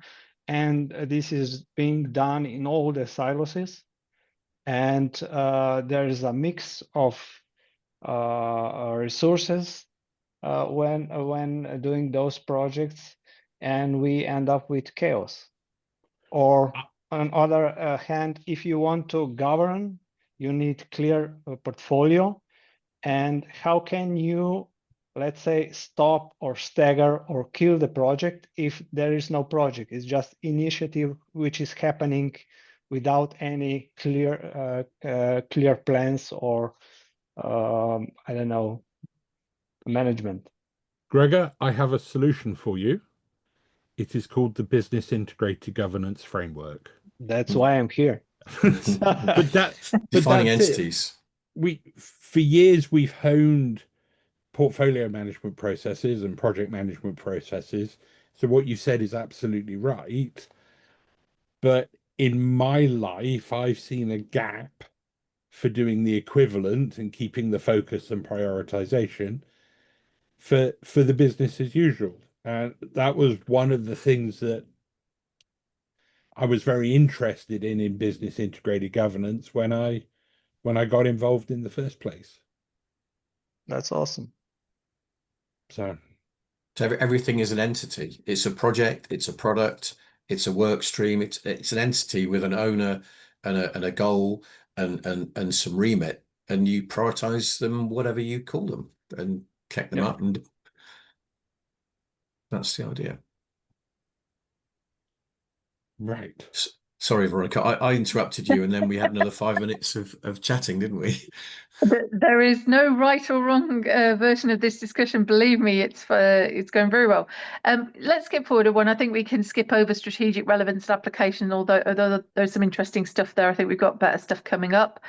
And this is being done in all the silos. And there is a mix of resources when doing those projects, and we end up with chaos. Or on other hand, if you want to govern, you need clear portfolio. And how can you, let's say, stop or stagger or kill the project if there is no project? It's just initiative which is happening without any clear clear plans or I don't know, management. Gregor, I have a solution for you. It is called the Business Integrated Governance Framework. That's why I'm here. but Defining that's entities. For years we've honed portfolio management processes and project management processes. So what you said is absolutely right. But in my life, I've seen a gap for doing the equivalent and keeping the focus and prioritization for the business as usual. And that was one of the things that I was very interested in business integrated governance when I got involved in the first place. That's awesome. So everything is an entity. It's a project, it's a product, it's a work stream, it's an entity with an owner and a goal and some remit, and you prioritize them, whatever you call them, and check them up, and that's the idea. Right. Sorry, Veronica, I interrupted you, and then we had another 5 minutes of chatting, didn't we? There is no right or wrong version of this discussion. Believe me, it's going very well. Let's skip forward to one. I think we can skip over strategic relevance and application, although there's some interesting stuff there. I think we've got better stuff coming up.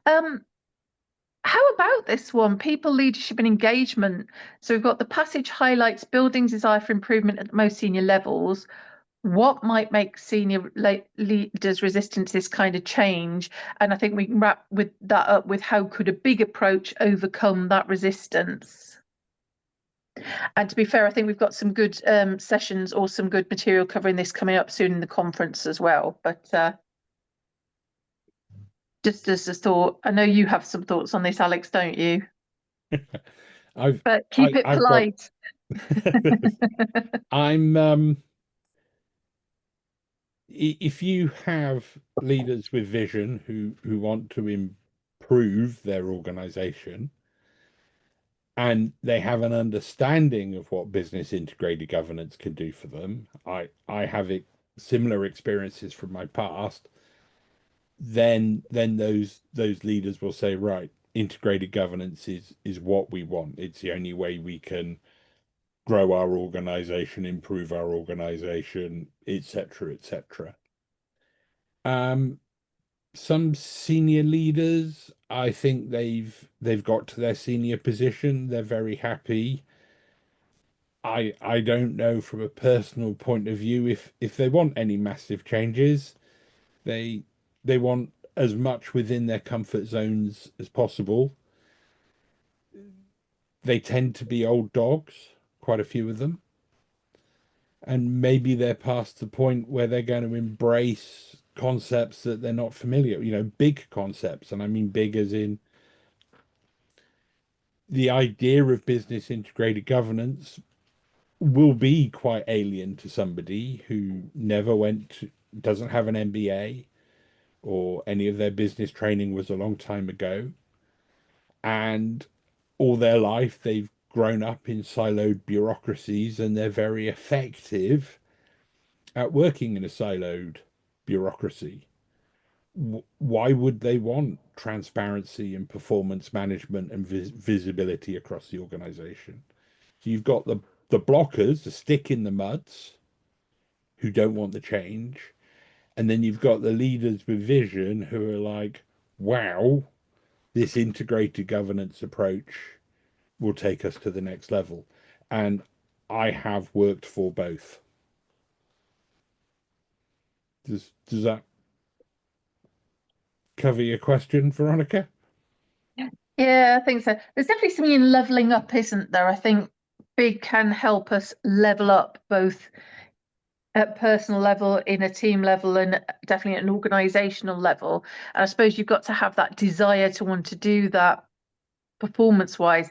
How about this one? People, leadership and engagement. So we've got the passage highlights building desire for improvement at the most senior levels. What might make senior leaders resistant to this kind of change? And I think we can wrap with that up with how could a big approach overcome that resistance? And to be fair, I think we've got some good sessions or some good material covering this coming up soon in the conference as well. But just as a thought, I know you have some thoughts on this, Alex, don't you? But keep it polite. If you have leaders with vision who want to improve their organization and they have an understanding of what business integrated governance can do for them, I have similar experiences from my past, then those leaders will say, right, integrated governance is what we want. It's the only way we can grow our organization, improve our organization, etc., etc. Some senior leaders, I think they've got to their senior position. They're very happy. I don't know from a personal point of view if they want any massive changes. They want as much within their comfort zones as possible. They tend to be old dogs, quite a few of them. And maybe they're past the point where they're going to embrace concepts that they're not familiar, big concepts. And I mean big as in the idea of business integrated governance will be quite alien to somebody who doesn't have an MBA, or any of their business training was a long time ago. And all their life they've grown up in siloed bureaucracies, and they're very effective at working in a siloed bureaucracy. Why would they want transparency and performance management and visibility across the organization? So you've got the blockers, the stick in the muds, who don't want the change, and then you've got the leaders with vision who are like, wow, this integrated governance approach will take us to the next level. And I have worked for both. Does that cover your question, Veronica? Yeah, I think so. There's definitely something in leveling up, isn't there? I think BIG can help us level up both at personal level, in a team level, and definitely at an organizational level. And I suppose you've got to have that desire to want to do that performance wise.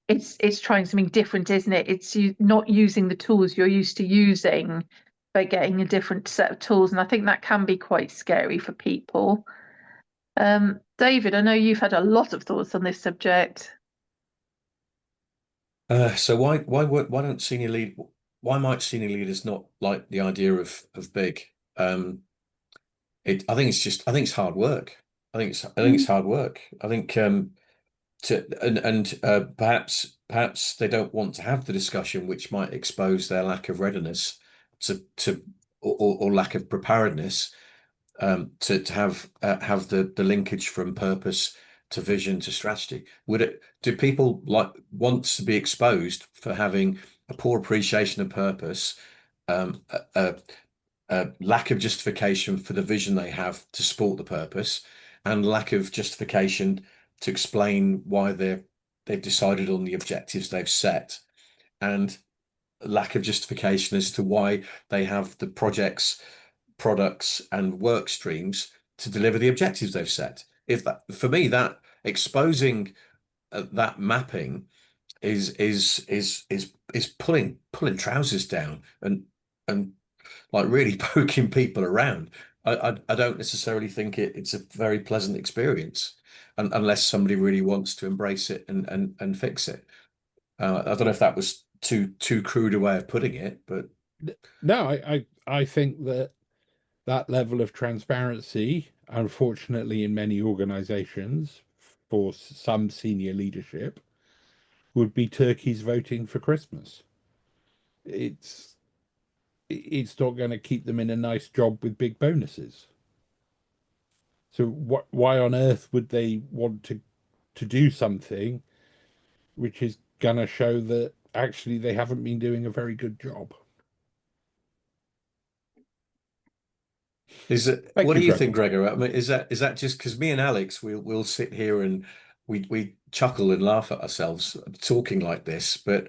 It's trying something different, isn't it? It's you not using the tools you're used to using, but getting a different set of tools. And I think that can be quite scary for people. David, I know you've had a lot of thoughts on this subject. So why don't senior lead why might senior leaders not like the idea of big? I think it's hard work. I think it's hard work. I think to and perhaps they don't want to have the discussion which might expose their lack of readiness to or lack of preparedness to have the linkage from purpose to vision to strategy. Do people want to be exposed for having a poor appreciation of purpose, um, a, a lack of justification for the vision they have to support the purpose, and lack of justification to explain why they've decided on the objectives they've set, and lack of justification as to why they have the projects, products, and work streams to deliver the objectives they've set. If that, for me, that exposing that mapping is pulling trousers down and like really poking people around. I don't necessarily think it's a very pleasant experience unless somebody really wants to embrace it and fix it. I don't know if that was too crude a way of putting it, but No, I think that that level of transparency, unfortunately, in many organizations, for some senior leadership, would be turkeys voting for Christmas. It's it's not going to keep them in a nice job with big bonuses. So why on earth would they want to do something which is going to show that actually they haven't been doing a very good job? Thank What you, do you Gregor. think, Gregor? I mean, is that just because me and Alex we'll sit here and we chuckle and laugh at ourselves talking like this, but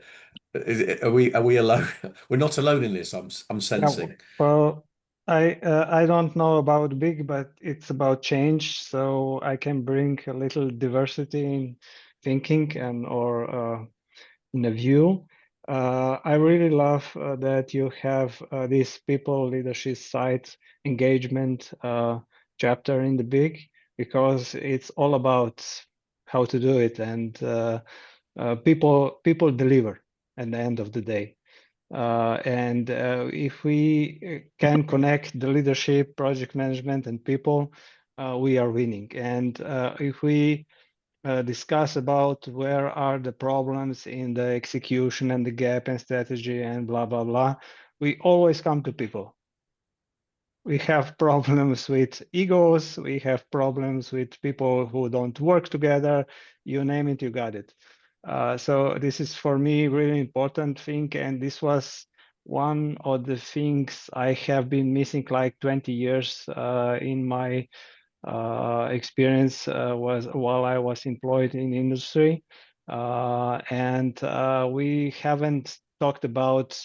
are we alone? We're not alone in this. I'm Yeah, sensing. well, I don't know about big, but it's about change, so I can bring a little diversity in thinking and or in a view. I really love that you have this people leadership side engagement chapter in the big, because it's all about how to do it, and people deliver at the end of the day. And if we can connect the leadership, project management, and people, we are winning. And if we discuss about where are the problems in the execution and the gap and strategy and blah, blah, blah, we always come to people. We have problems with egos. We have problems with people who don't work together. You name it, you got it. So this is for me really important thing, and this was one of the things I have been missing like 20 years in my experience was while I was employed in industry, and we haven't talked about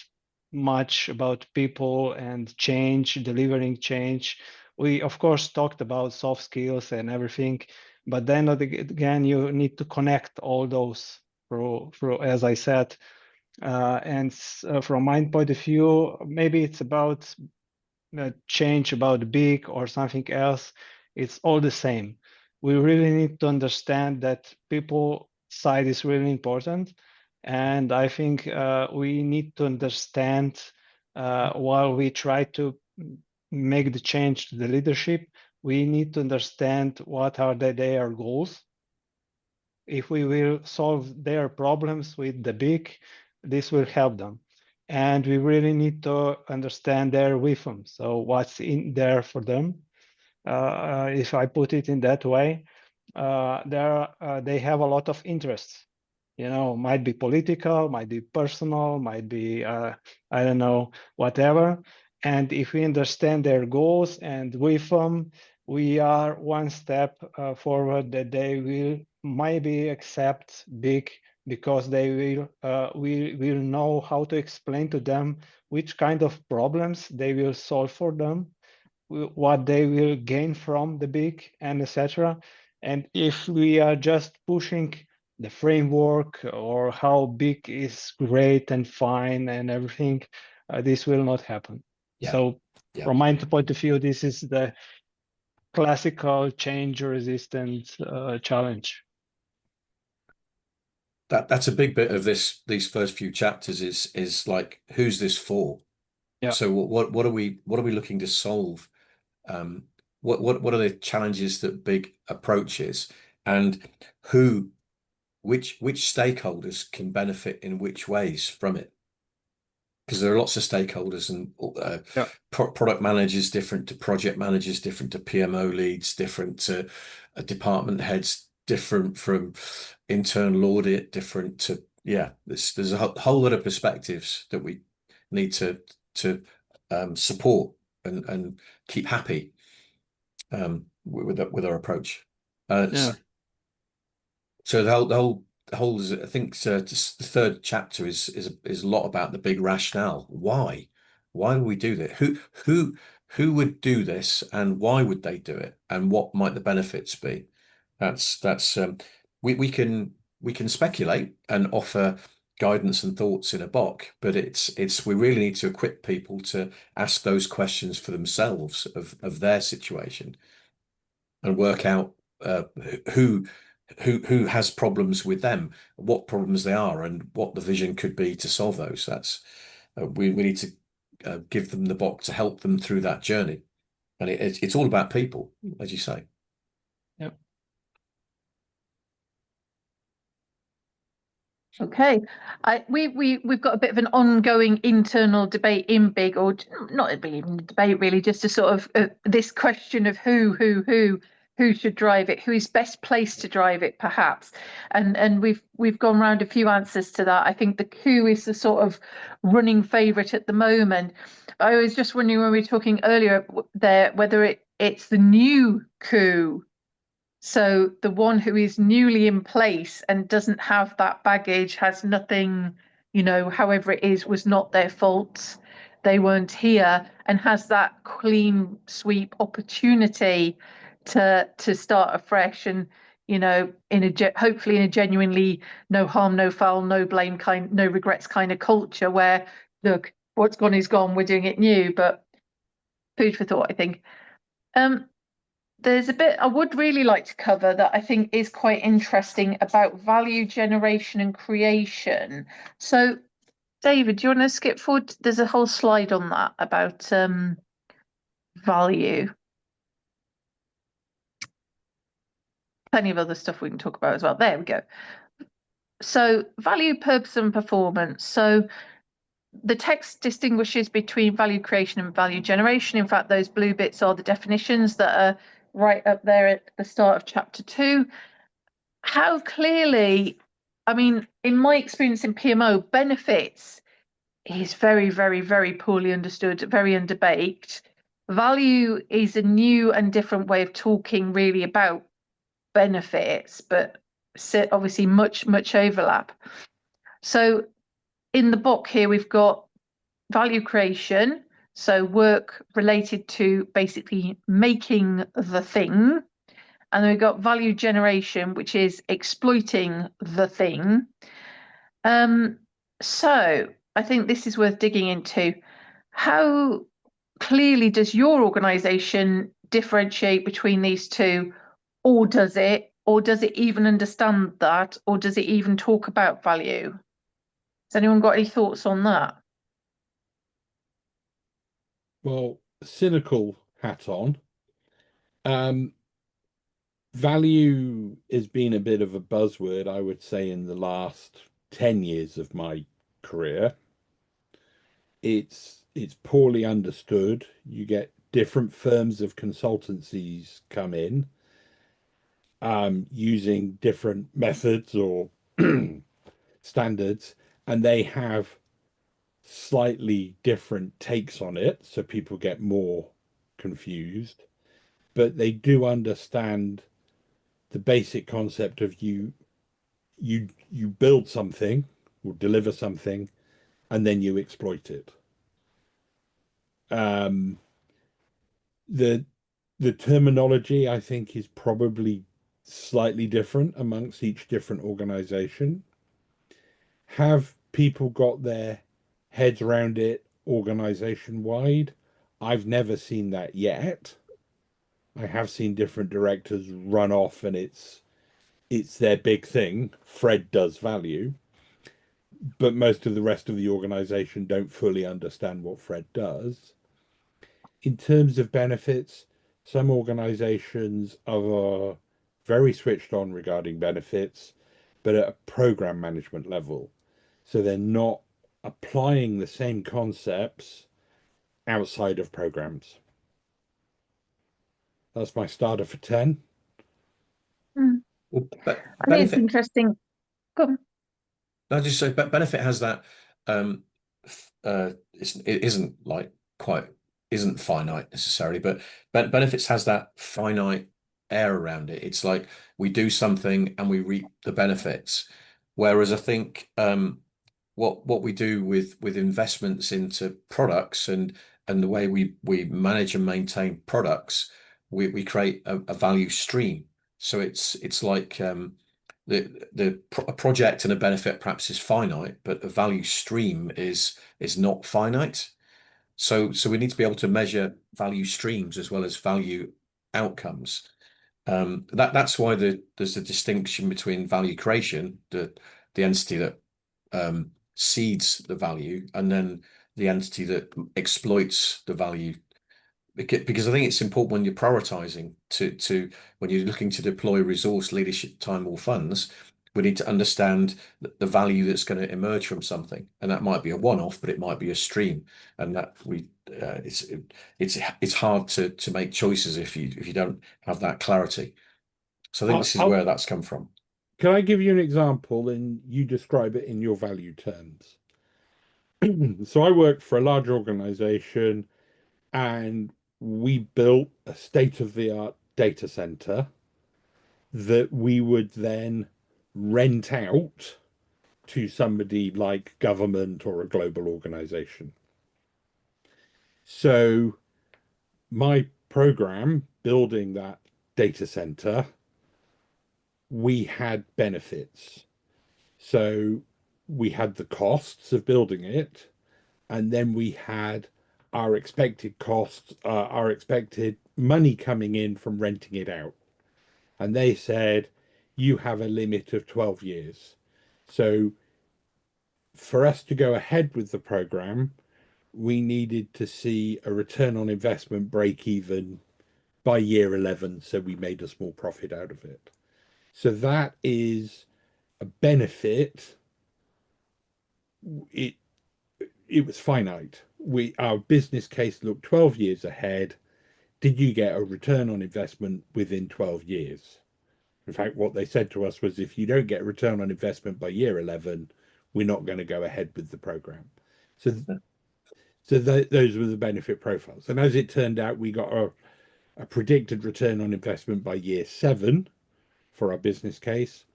much about people and change, delivering change. We of course talked about soft skills and everything, but then again you need to connect all those through as I said. And from my point of view, maybe it's about change about big or something else, it's all the same. We really need to understand that people side is really important. And I think we need to understand while we try to make the change to the leadership, we need to understand what are their goals. If we will solve their problems with the big, this will help them. And we really need to understand their wisdom. So what's in there for them? If I put it in that way, they have a lot of interests. You know, might be political, might be personal, might be I don't know, whatever. And if we understand their goals and with them, we are one step forward that they will maybe accept BIG because they will know how to explain to them which kind of problems they will solve for them, what they will gain from the BIG, and etc. And if we are just pushing the framework or how BIG is great and fine and everything, this will not happen. Yeah. So Yeah. from my point of view, this is the classical change resistant challenge. That's a big bit of these first few chapters is like, who's this for? Yeah. So what are we looking to solve? What are the challenges that BIG approaches, and which stakeholders can benefit in which ways from it? Because there are lots of stakeholders, and Yeah. product managers different to project managers, different to PMO leads, different to department heads, different from internal audit, different to there's a whole lot of perspectives that we need to support and keep happy with our approach. Yeah. So the whole I think just the third chapter is a lot about the big rationale. Why do we do that? Who would do this, and why would they do it, and what might the benefits be? That's we can speculate and offer guidance and thoughts in a BoK, but we really need to equip people to ask those questions for themselves of their situation and work out who has problems with them, what problems they are, and what the vision could be to solve those. That's we need to give them the BoK to help them through that journey, and it's all about people, as you say. Yep. Okay, we've got a bit of an ongoing internal debate in BIG, or not even a debate really, just a sort of this question of who should drive it, who is best placed to drive it, perhaps, and we've gone around a few answers to that. I think the who is the sort of running favourite at the moment. I was just wondering when we were talking earlier there whether it's the new coup. So the one who is newly in place and doesn't have that baggage, has nothing, however it is, was not their fault. They weren't here, and has that clean sweep opportunity to start afresh, and hopefully in a genuinely no harm, no foul, no blame kind, no regrets kind of culture where, look, what's gone is gone, we're doing it new. But food for thought, I think. There's a bit I would really like to cover that I think is quite interesting about value generation and creation. So, David, do you want to skip forward? There's a whole slide on that about value. Plenty of other stuff we can talk about as well. There we go. So, value, purpose, and performance. So, the text distinguishes between value creation and value generation. In fact, those blue bits are the definitions that are right up there at the start of chapter 2. How clearly, I mean, in my experience in PMO, benefits is very, very, very poorly understood, very underbaked. Value is a new and different way of talking really about benefits, but obviously much overlap. So in the BoK here, we've got value creation, so work related to basically making the thing. And then we've got value generation, which is exploiting the thing. So I think this is worth digging into. How clearly does your organisation differentiate between these two, or does it? Or does it even understand that? Or does it even talk about value? Has anyone got any thoughts on that? Well, cynical hat on. Value has been a bit of a buzzword, I would say, in the last 10 years of my career. It's poorly understood. You get different firms of consultancies come in, using different methods or standards, and they have slightly different takes on it, so people get more confused. But they do understand the basic concept of you build something or deliver something, and then you exploit it. The terminology, I think, is probably slightly different amongst each different organization. Have people got their heads around it organization wide? I've never seen that yet. I have seen different directors run off and it's their big thing. Fred does value, but most of the rest of the organization don't fully understand what Fred does. In terms of benefits, some organizations are very switched on regarding benefits, but at a program management level. So they're not applying the same concepts outside of programs. That's my starter for 10. Well, but I think it's benefit, interesting. Go on. I just say, but benefit has that. It isn't like quite isn't finite necessarily, but benefits has that finite air around it. It's like we do something and we reap the benefits. Whereas I think what we do with investments into products and the way we manage and maintain products, we create a value stream. So it's like a project and a benefit perhaps is finite, but a value stream is not finite. So we need to be able to measure value streams as well as value outcomes. That's why there's a distinction between value creation, the entity that seeds the value, and then the entity that exploits the value. Because I think it's important when you're prioritizing to when you're looking to deploy resource, leadership, time, or funds, we need to understand the value that's going to emerge from something, and that might be a one-off, but it might be a stream, and that it's hard to make choices if you don't have that clarity. So I think this is where that's come from. Can I give you an example and you describe it in your value terms? So I worked for a large organization and we built a state-of-the-art data center that we would then rent out to somebody like government or a global organization. So my program building that data center, we had benefits. So we had the costs of building it, and then we had our expected costs, our expected money coming in from renting it out. And they said, you have a limit of 12 years. So for us to go ahead with the program, we needed to see a return on investment break even by year 11. So we made a small profit out of it. So that is a benefit. It was finite. Our business case looked 12 years ahead. Did you get a return on investment within 12 years? In fact, what they said to us was, if you don't get a return on investment by year 11, we're not going to go ahead with the program. So those were the benefit profiles. And as it turned out, we got a predicted return on investment by year 7 for our business case.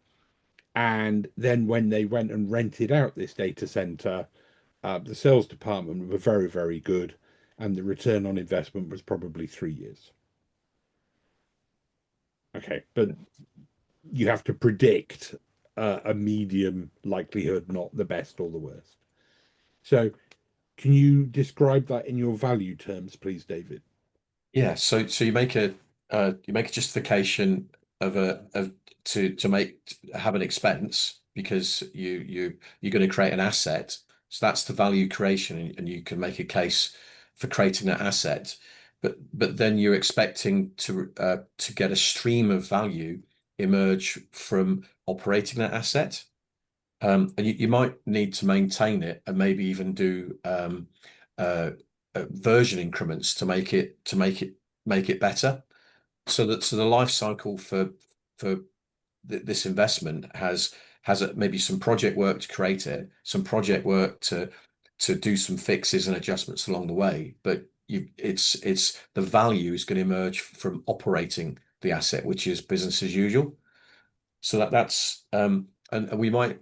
And then when they went and rented out this data center, the sales department were very, very good. And the return on investment was probably 3 years. Okay, but you have to predict a medium likelihood, not the best or the worst. So can you describe that in your value terms, please, David? Yeah, so you make a justification of to have an expense because you're going to create an asset. So that's the value creation, and you can make a case for creating that asset. But then you're expecting to get a stream of value emerge from operating that asset. And you might need to maintain it and maybe even do version increments to make it better. So the life cycle for this investment has maybe some project work to create it, some project work to do some fixes and adjustments along the way. But it's the value is going to emerge from operating the asset, which is business as usual. So that's and we might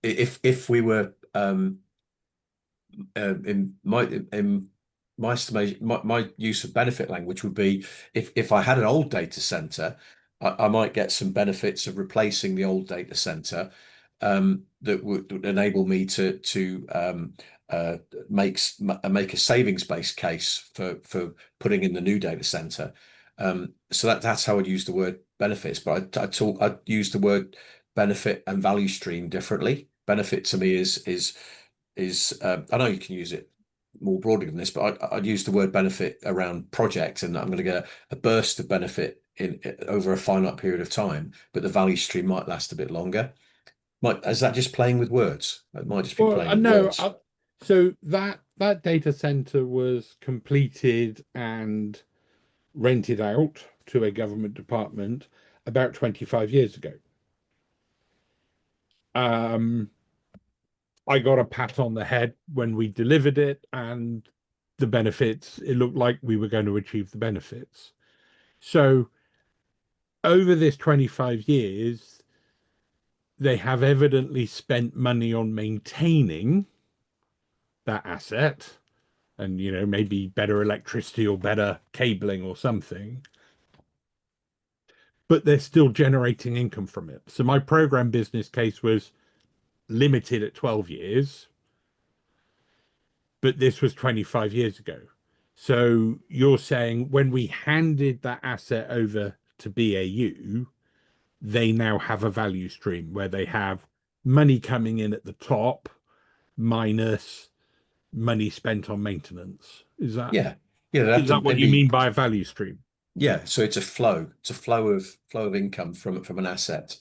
if we were in my estimation, my use of benefit language would be if I had an old data center, I might get some benefits of replacing the old data center that would enable me to make a savings-based case for putting in the new data center. So that's how I'd use the word benefits, but I'd use the word benefit and value stream differently. Benefit to me is I know you can use it more broadly than this, but I'd use the word benefit around project, and I'm going to get a burst of benefit in over a finite period of time, but the value stream might last a bit longer. Is that just playing with words? It might just be Well, playing with no. words. So that data center was completed and rented out to a government department about 25 years ago. I got a pat on the head when we delivered it, and the benefits, it looked like we were going to achieve the benefits. So over this 25 years, they have evidently spent money on maintaining that asset and, maybe better electricity or better cabling or something, but they're still generating income from it. So my program business case was limited at 12 years, but this was 25 years ago. So you're saying when we handed that asset over to BAU, they now have a value stream where they have money coming in at the top minus money spent on maintenance. Is that Yeah, they'd have is to that what you maybe mean by a value stream? yeah. So it's a flow. It's a flow of income from an asset.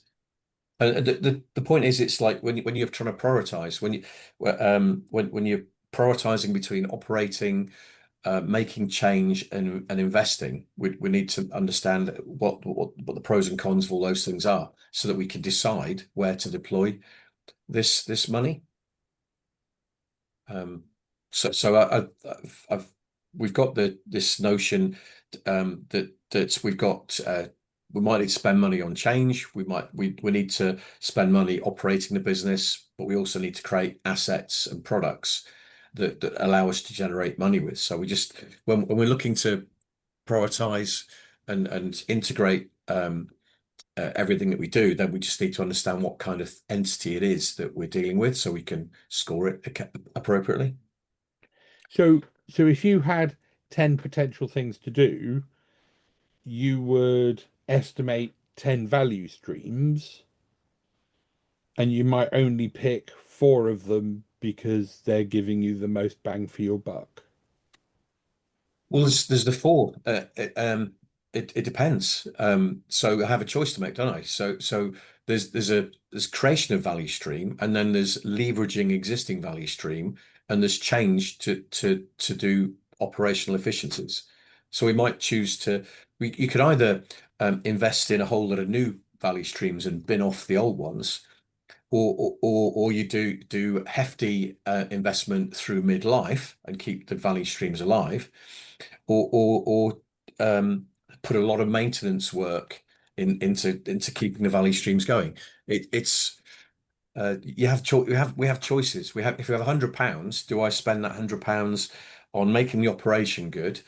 And the point is, it's like when you're trying to prioritize, when you're prioritizing between operating, making change and investing, we need to understand what the pros and cons of all those things are, so that we can decide where to deploy this money. So we've got this notion that we've got we might need to spend money on change. We need to spend money operating the business, but we also need to create assets and products that allow us to generate money with. So we just when we're looking to prioritize and integrate everything that we do, then we just need to understand what kind of entity it is that we're dealing with, so we can score it appropriately. So if you had 10 potential things to do, you would estimate 10 value streams, and you might only pick 4 of them because they're giving you the most bang for your buck. Well, there's the 4. It depends. So I have a choice to make, don't I? So there's creation of value stream, and then there's leveraging existing value stream, and there's change to do operational efficiencies. So we might choose to you could either invest in a whole lot of new value streams and bin off the old ones, or you do hefty investment through midlife and keep the value streams alive, or put a lot of maintenance work into keeping the value streams going. It's we have choices. If we have £100, do I spend that £100 on making the operation good,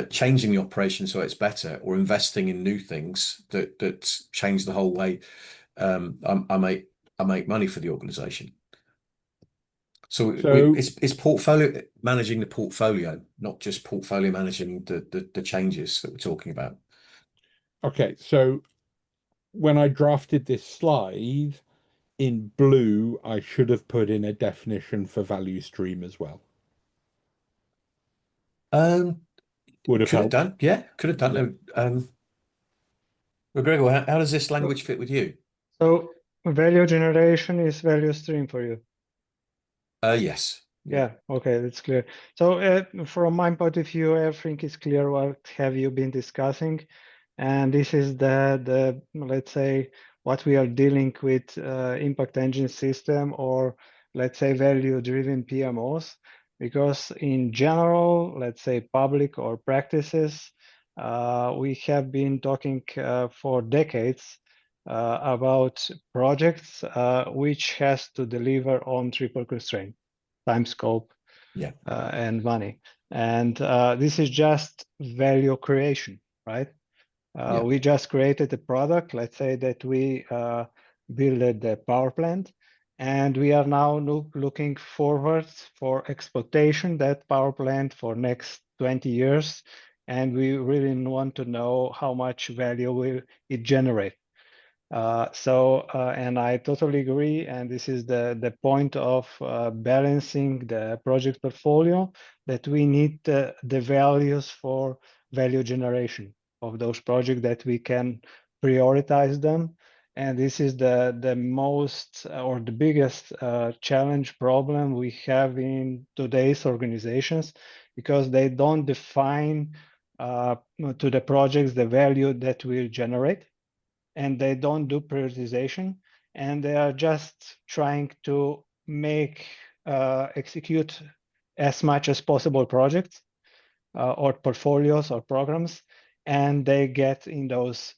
changing the operation so it's better, or investing in new things that change the whole way I make money for the organization? So it's portfolio managing the portfolio, not just portfolio managing the changes that we're talking about. Okay, so when I drafted this slide in blue, I should have put in a definition for value stream as well. Would have Could have helped. done, yeah, could have done. Yeah. Gregor, how does this language fit with you? So value generation is value stream for you. Yes. Yeah, okay, that's clear. So from my point of view, everything is clear. What have you been discussing? And this is the let's say what we are dealing with impact engine system, or let's say value-driven PMOs, because in general, let's say public or practices, we have been talking for decades about projects which has to deliver on triple constraint, time, scope, and money. And this is just value creation, right? We just created a product. Let's say that we built the power plant, and we are now looking forward for exploitation that power plant for next 20 years. And we really want to know how much value will it generate. And I totally agree. And this is the point of balancing the project portfolio, that we need the values for value generation of those projects, that we can prioritize them. And this is the most or the biggest challenge problem we have in today's organizations, because they don't define to the projects the value that will generate, and they don't do prioritization, and they are just trying to execute as much as possible projects or portfolios or programs, and they get in those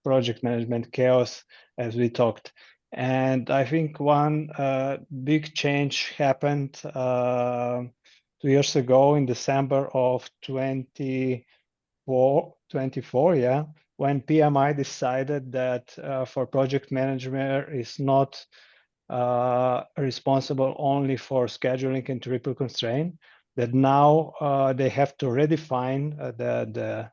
project management chaos, as we talked. And I think one big change happened 2 years ago in December of 24, yeah, when PMI decided that for project management is not responsible only for scheduling and triple constraint, that now they have to redefine the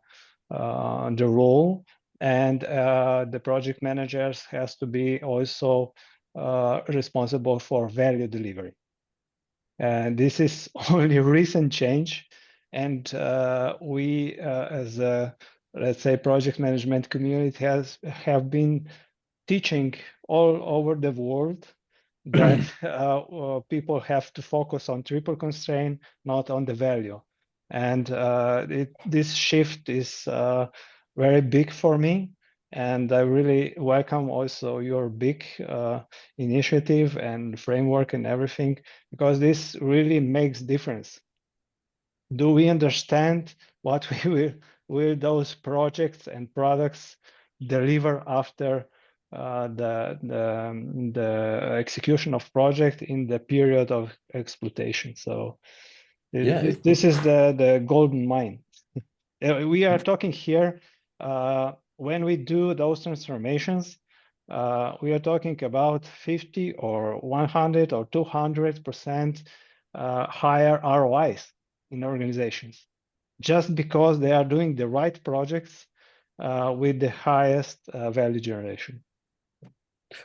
role, and the project managers has to be also responsible for value delivery. And this is only a recent change, and we as a, let's say, project management community have been teaching all over the world that people have to focus on triple constraint, not on the value. And this shift is very big for me, and I really welcome also your big initiative and framework and everything, because this really makes difference. Do we understand what will those projects and products deliver after the execution of project in the period of exploitation? So this is the golden mine. We are talking here when we do those transformations, we are talking about 50 or 100 or 200% higher ROIs in organizations, just because they are doing the right projects with the highest value generation.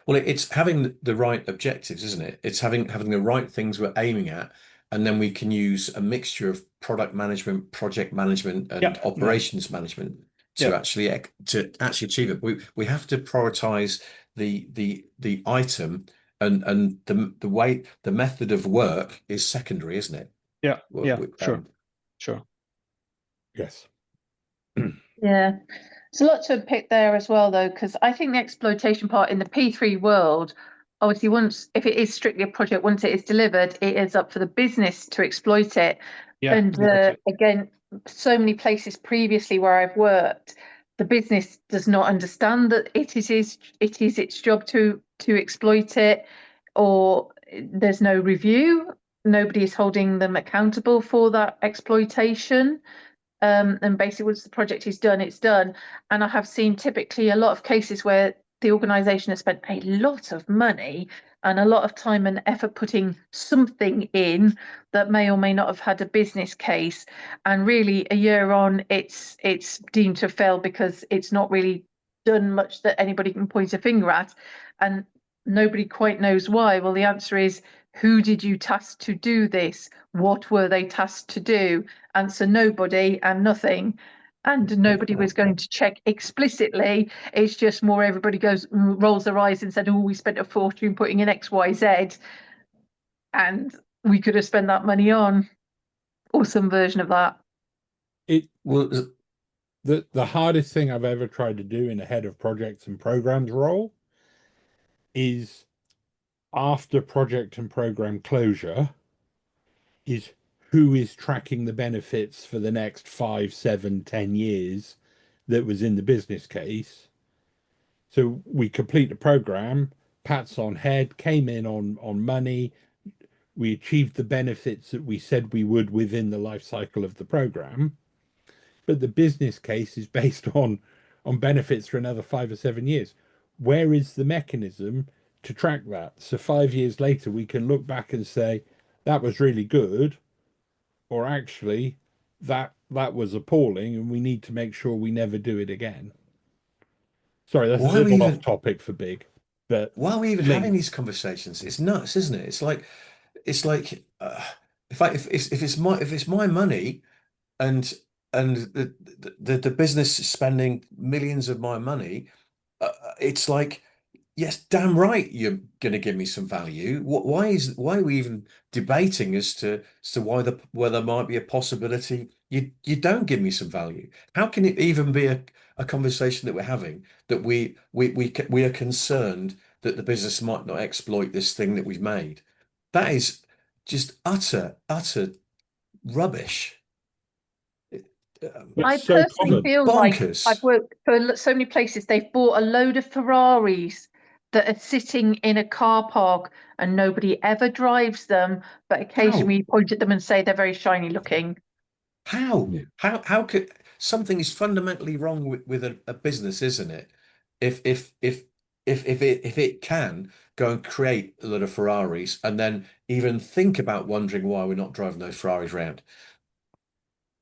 Well, it's having the right objectives, isn't it? It's having the right things we're aiming at, and then we can use a mixture of product management, project management, and operations management to actually achieve it. We have to prioritize the item, and the way the method of work is secondary, isn't it? Sure. Yes. Yeah. There's a lot to pick there as well, though, because I think the exploitation part in the P3 world, obviously, if it is strictly a project, once it is delivered, it is up for the business to exploit it. Yeah, and exactly. Again, so many places previously where I've worked, the business does not understand that it is its job to exploit it, or there's no review. Nobody is holding them accountable for that exploitation. And basically, once the project is done, it's done. And I have seen typically a lot of cases where the organisation has spent a lot of money and a lot of time and effort putting something in that may or may not have had a business case. And really, a year on, it's deemed to fail because it's not really done much that anybody can point a finger at. And nobody quite knows why. Well, the answer is, who did you task to do this? What were they tasked to do? Answer: nobody and nothing. And nobody was going to check explicitly. It's just more everybody rolls their eyes and said, oh, we spent a fortune putting in X, Y, Z, and we could have spent that money on, or some version of that. The hardest thing I've ever tried to do in a head of projects and programs role is, after project and program closure, is who is tracking the benefits for the next 5, 7, 10 years that was in the business case, So we complete the program, pats on head, came in on money. We achieved the benefits that we said we would within the life cycle of the program. But the business case is based on benefits for another 5 or 7 years. Where is the mechanism to track that? So 5 years later, we can look back and say that was really good, or actually that was appalling, and we need to make sure we never do it again. Sorry, that's a Why are we little off even topic for big, but why are we even having linked. these conversations? It's nuts, isn't it? It's like if it's my money and the business is spending millions of my money, it's like, yes, damn right, you're going to give me some value. Why are we even debating as to why there might be a possibility you don't give me some value? How can it even be a conversation that we're having that we are concerned that the business might not exploit this thing that we've made? That is just utter rubbish. But I so personally common. feel like I've Bonkers. worked for so many places. They've bought a load of Ferraris that are sitting in a car park and nobody ever drives them, but occasionally How? you point at them and say they're very shiny looking. How? How could something is fundamentally wrong with a business, isn't it? If if if if it can go and create a lot of Ferraris and then even think about wondering why we're not driving those Ferraris around.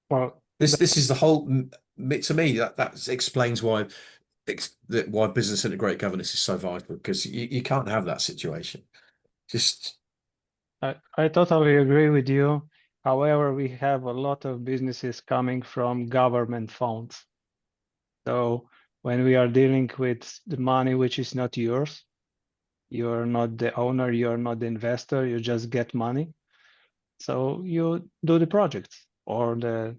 Well, This is the whole to me that explains why business integrated governance is so vital, because you can't have that situation. Just I totally agree with you. However, we have a lot of businesses coming from government funds. So when we are dealing with the money which is not yours, you're not the owner, you're not the investor, you just get money. So you do the projects or the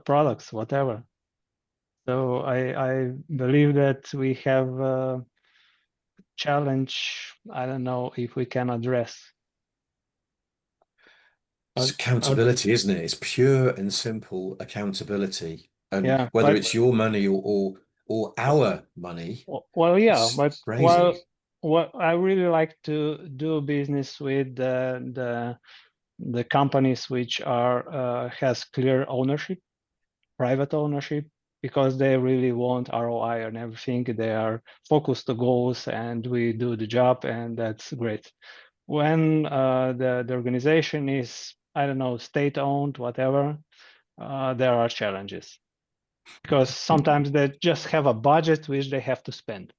products, whatever. So I believe that we have a challenge. I don't know if we can address. It's But, uh, accountability, isn't it? It's pure and simple accountability. And yeah, whether but it's your money or our money, well, yeah, it's but crazy. well, I really like to do business with the companies which are has clear ownership, private ownership, because they really want ROI and everything. They are focused the goals, and we do the job, and that's great. When the organization is, I don't know, state owned, whatever, there are challenges because sometimes they just have a budget which they have to spend.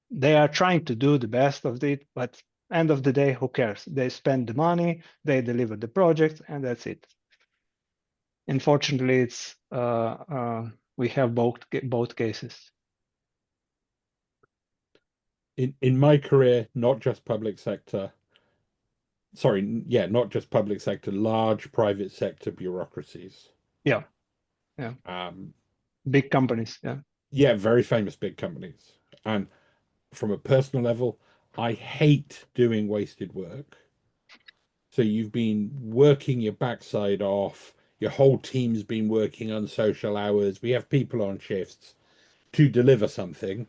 They are trying to do the best of it, but end of the day, who cares? They spend the money, they deliver the project, and that's it. Unfortunately, it's we have both cases. In my career, not just public sector, sorry, yeah, not just public sector, large private sector bureaucracies. Yeah, yeah, Um, big companies. Yeah, yeah, very famous big companies. And from a personal level, I hate doing wasted work. So you've been working your backside off. Your whole team's been working on social hours. We have people on shifts to deliver something.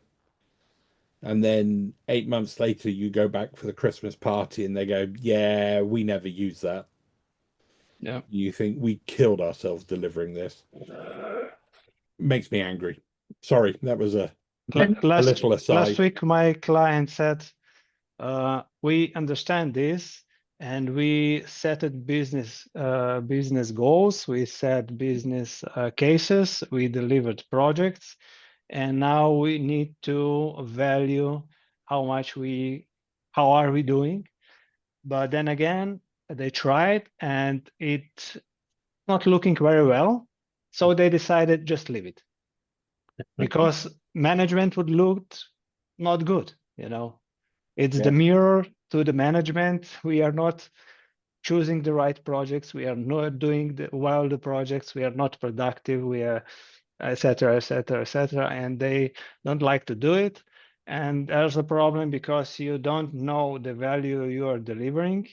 And then 8 months later, you go back for the Christmas party and they go, yeah, we never use that. yeah. You think we killed ourselves delivering this. Makes me angry. Sorry, that was a And little Last aside. week, my client said, "We understand this, and we set it business goals. We set business cases. We delivered projects, and now we need to value how are we doing. But then again, they tried, and it's not looking very well. So they decided just leave it because management would look not good. It's the Yeah. mirror to the management. We are not choosing the right projects. We are not doing the projects. We are not productive. We are et cetera, et cetera, et cetera. And they don't like to do it. And there's a problem because you don't know the value you are delivering.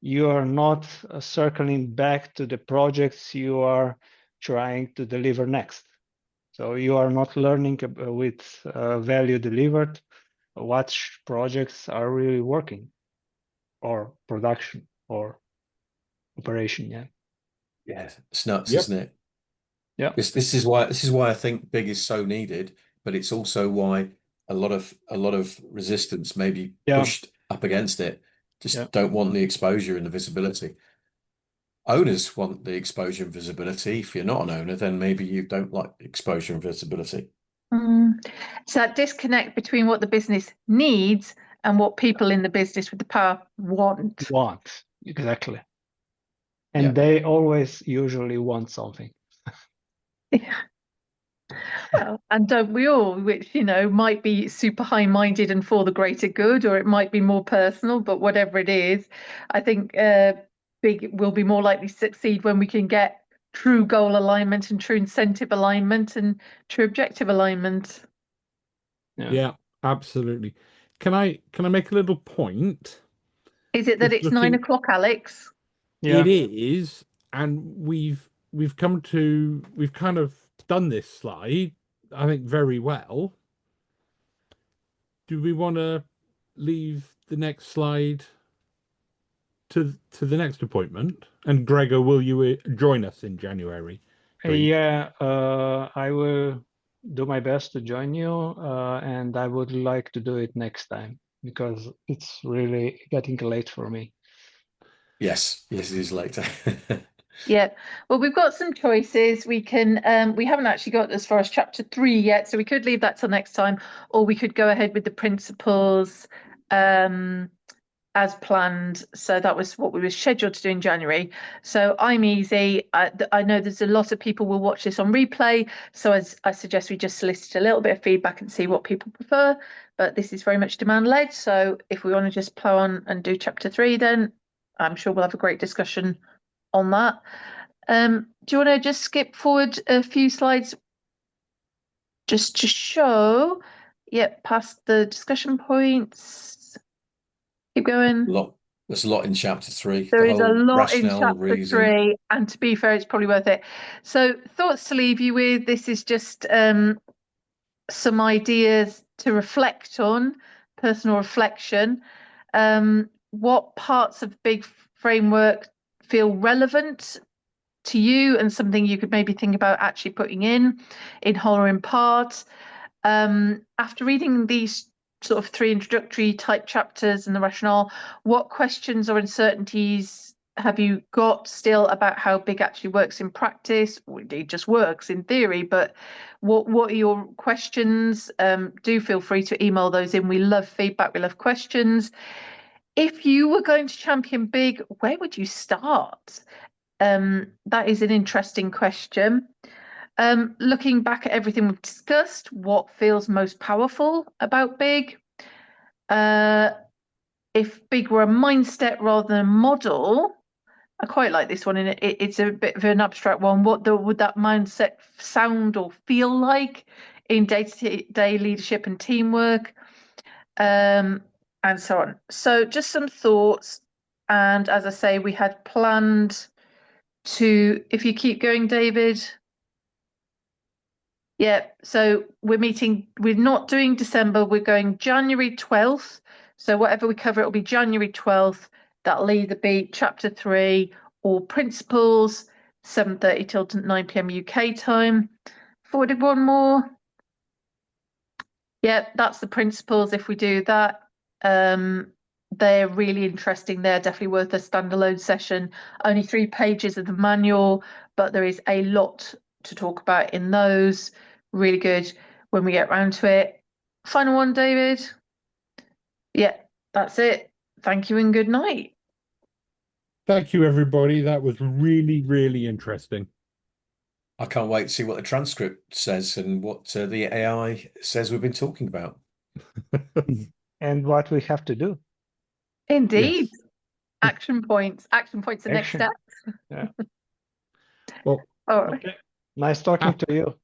You are not circling back to the projects you are trying to deliver next. So you are not learning with value delivered, what projects are really working, or production, or operation. Yeah. Yeah, it's nuts, Yep. isn't it? Yeah. This is why I think big is so needed, but it's also why a lot of resistance may be Yeah. pushed up against it. Just Yeah. don't want the exposure and the visibility. Owners want the exposure and visibility. If you're not an owner, then maybe you don't like exposure and visibility. So that disconnect between what the business needs and what people in the business with the power want. Want, exactly. And Yeah. they always usually want something. Yeah. Well, and don't we all, which, might be super high-minded and for the greater good, or it might be more personal, but whatever it is, I think big will be more likely to succeed when we can get true goal alignment and true incentive alignment and true objective alignment. Yeah, absolutely. Can I make a little point? Is it that Just it's 9 looking, o'clock, Alex? Yeah. it is, and we've kind of done this slide, I think, very well. Do we want to leave the next slide to the next appointment? And Gregor, will you join us in January? Yeah, I will do my best to join you, and I would like to do it next time because it's really getting late for me. Yes, it is later. Yeah, well, we've got some choices. We haven't actually got as far as chapter 3 yet, so we could leave that till next time, or we could go ahead with the principles as planned. So that was what we were scheduled to do in January. So I'm easy. I know there's a lot of people will watch this on replay, so I suggest we just solicit a little bit of feedback and see what people prefer. But this is very much demand led. So if we want to just plow on and do chapter 3, then I'm sure we'll have a great discussion on that. Do you want to just skip forward a few slides just to show, past the discussion points? Keep going. There's a lot in chapter 3. There The is a whole lot in rationale, chapter reason. 3, and to be fair, it's probably worth it. So, thoughts to leave you with. This is just some ideas to reflect on, personal reflection. What parts of big framework feel relevant to you and something you could maybe think about actually putting in whole or in part. After reading these sort of 3 introductory type chapters and the rationale, what questions or uncertainties have you got still about how big actually works in practice, or indeed just works in theory? But what are your questions? Do feel free to email those in. We love feedback, we love questions. If you were going to champion big, where would you start? That is an interesting question. Looking back at everything we've discussed, what feels most powerful about big? If big were a mindset rather than a model, I quite like this one, and it's a bit of an abstract one. What would that mindset sound or feel like in day-to-day leadership and teamwork, and so on? So just some thoughts. And as I say, we had planned to, if you keep going, David. Yeah, so we're not doing December, we're going January 12th. So whatever we cover, it'll be January 12th. That'll either be chapter 3 or principles, 7:30 till 9 p.m. UK time. Forwarded one more. Yeah, that's the principles. If we do that, they're really interesting. They're definitely worth a standalone session. Only 3 pages of the manual, but there is a lot to talk about in those. Really good when we get around to it. Final one, David. Yeah, that's it. Thank you and good night. Thank you, everybody. That was really, really interesting. I can't wait to see what the transcript says and what the AI says we've been talking about. And what we have to do. Indeed. Yes. Action points. Action points, the next Action. step. Yeah. Well, All right. Okay. Nice talking to you.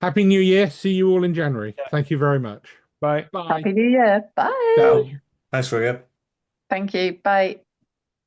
Happy New Year. See you all in January. Yeah. Thank you very much. Bye. Bye. Happy New Year. Bye. Ciao. Thanks, Ria. Thank you. Bye.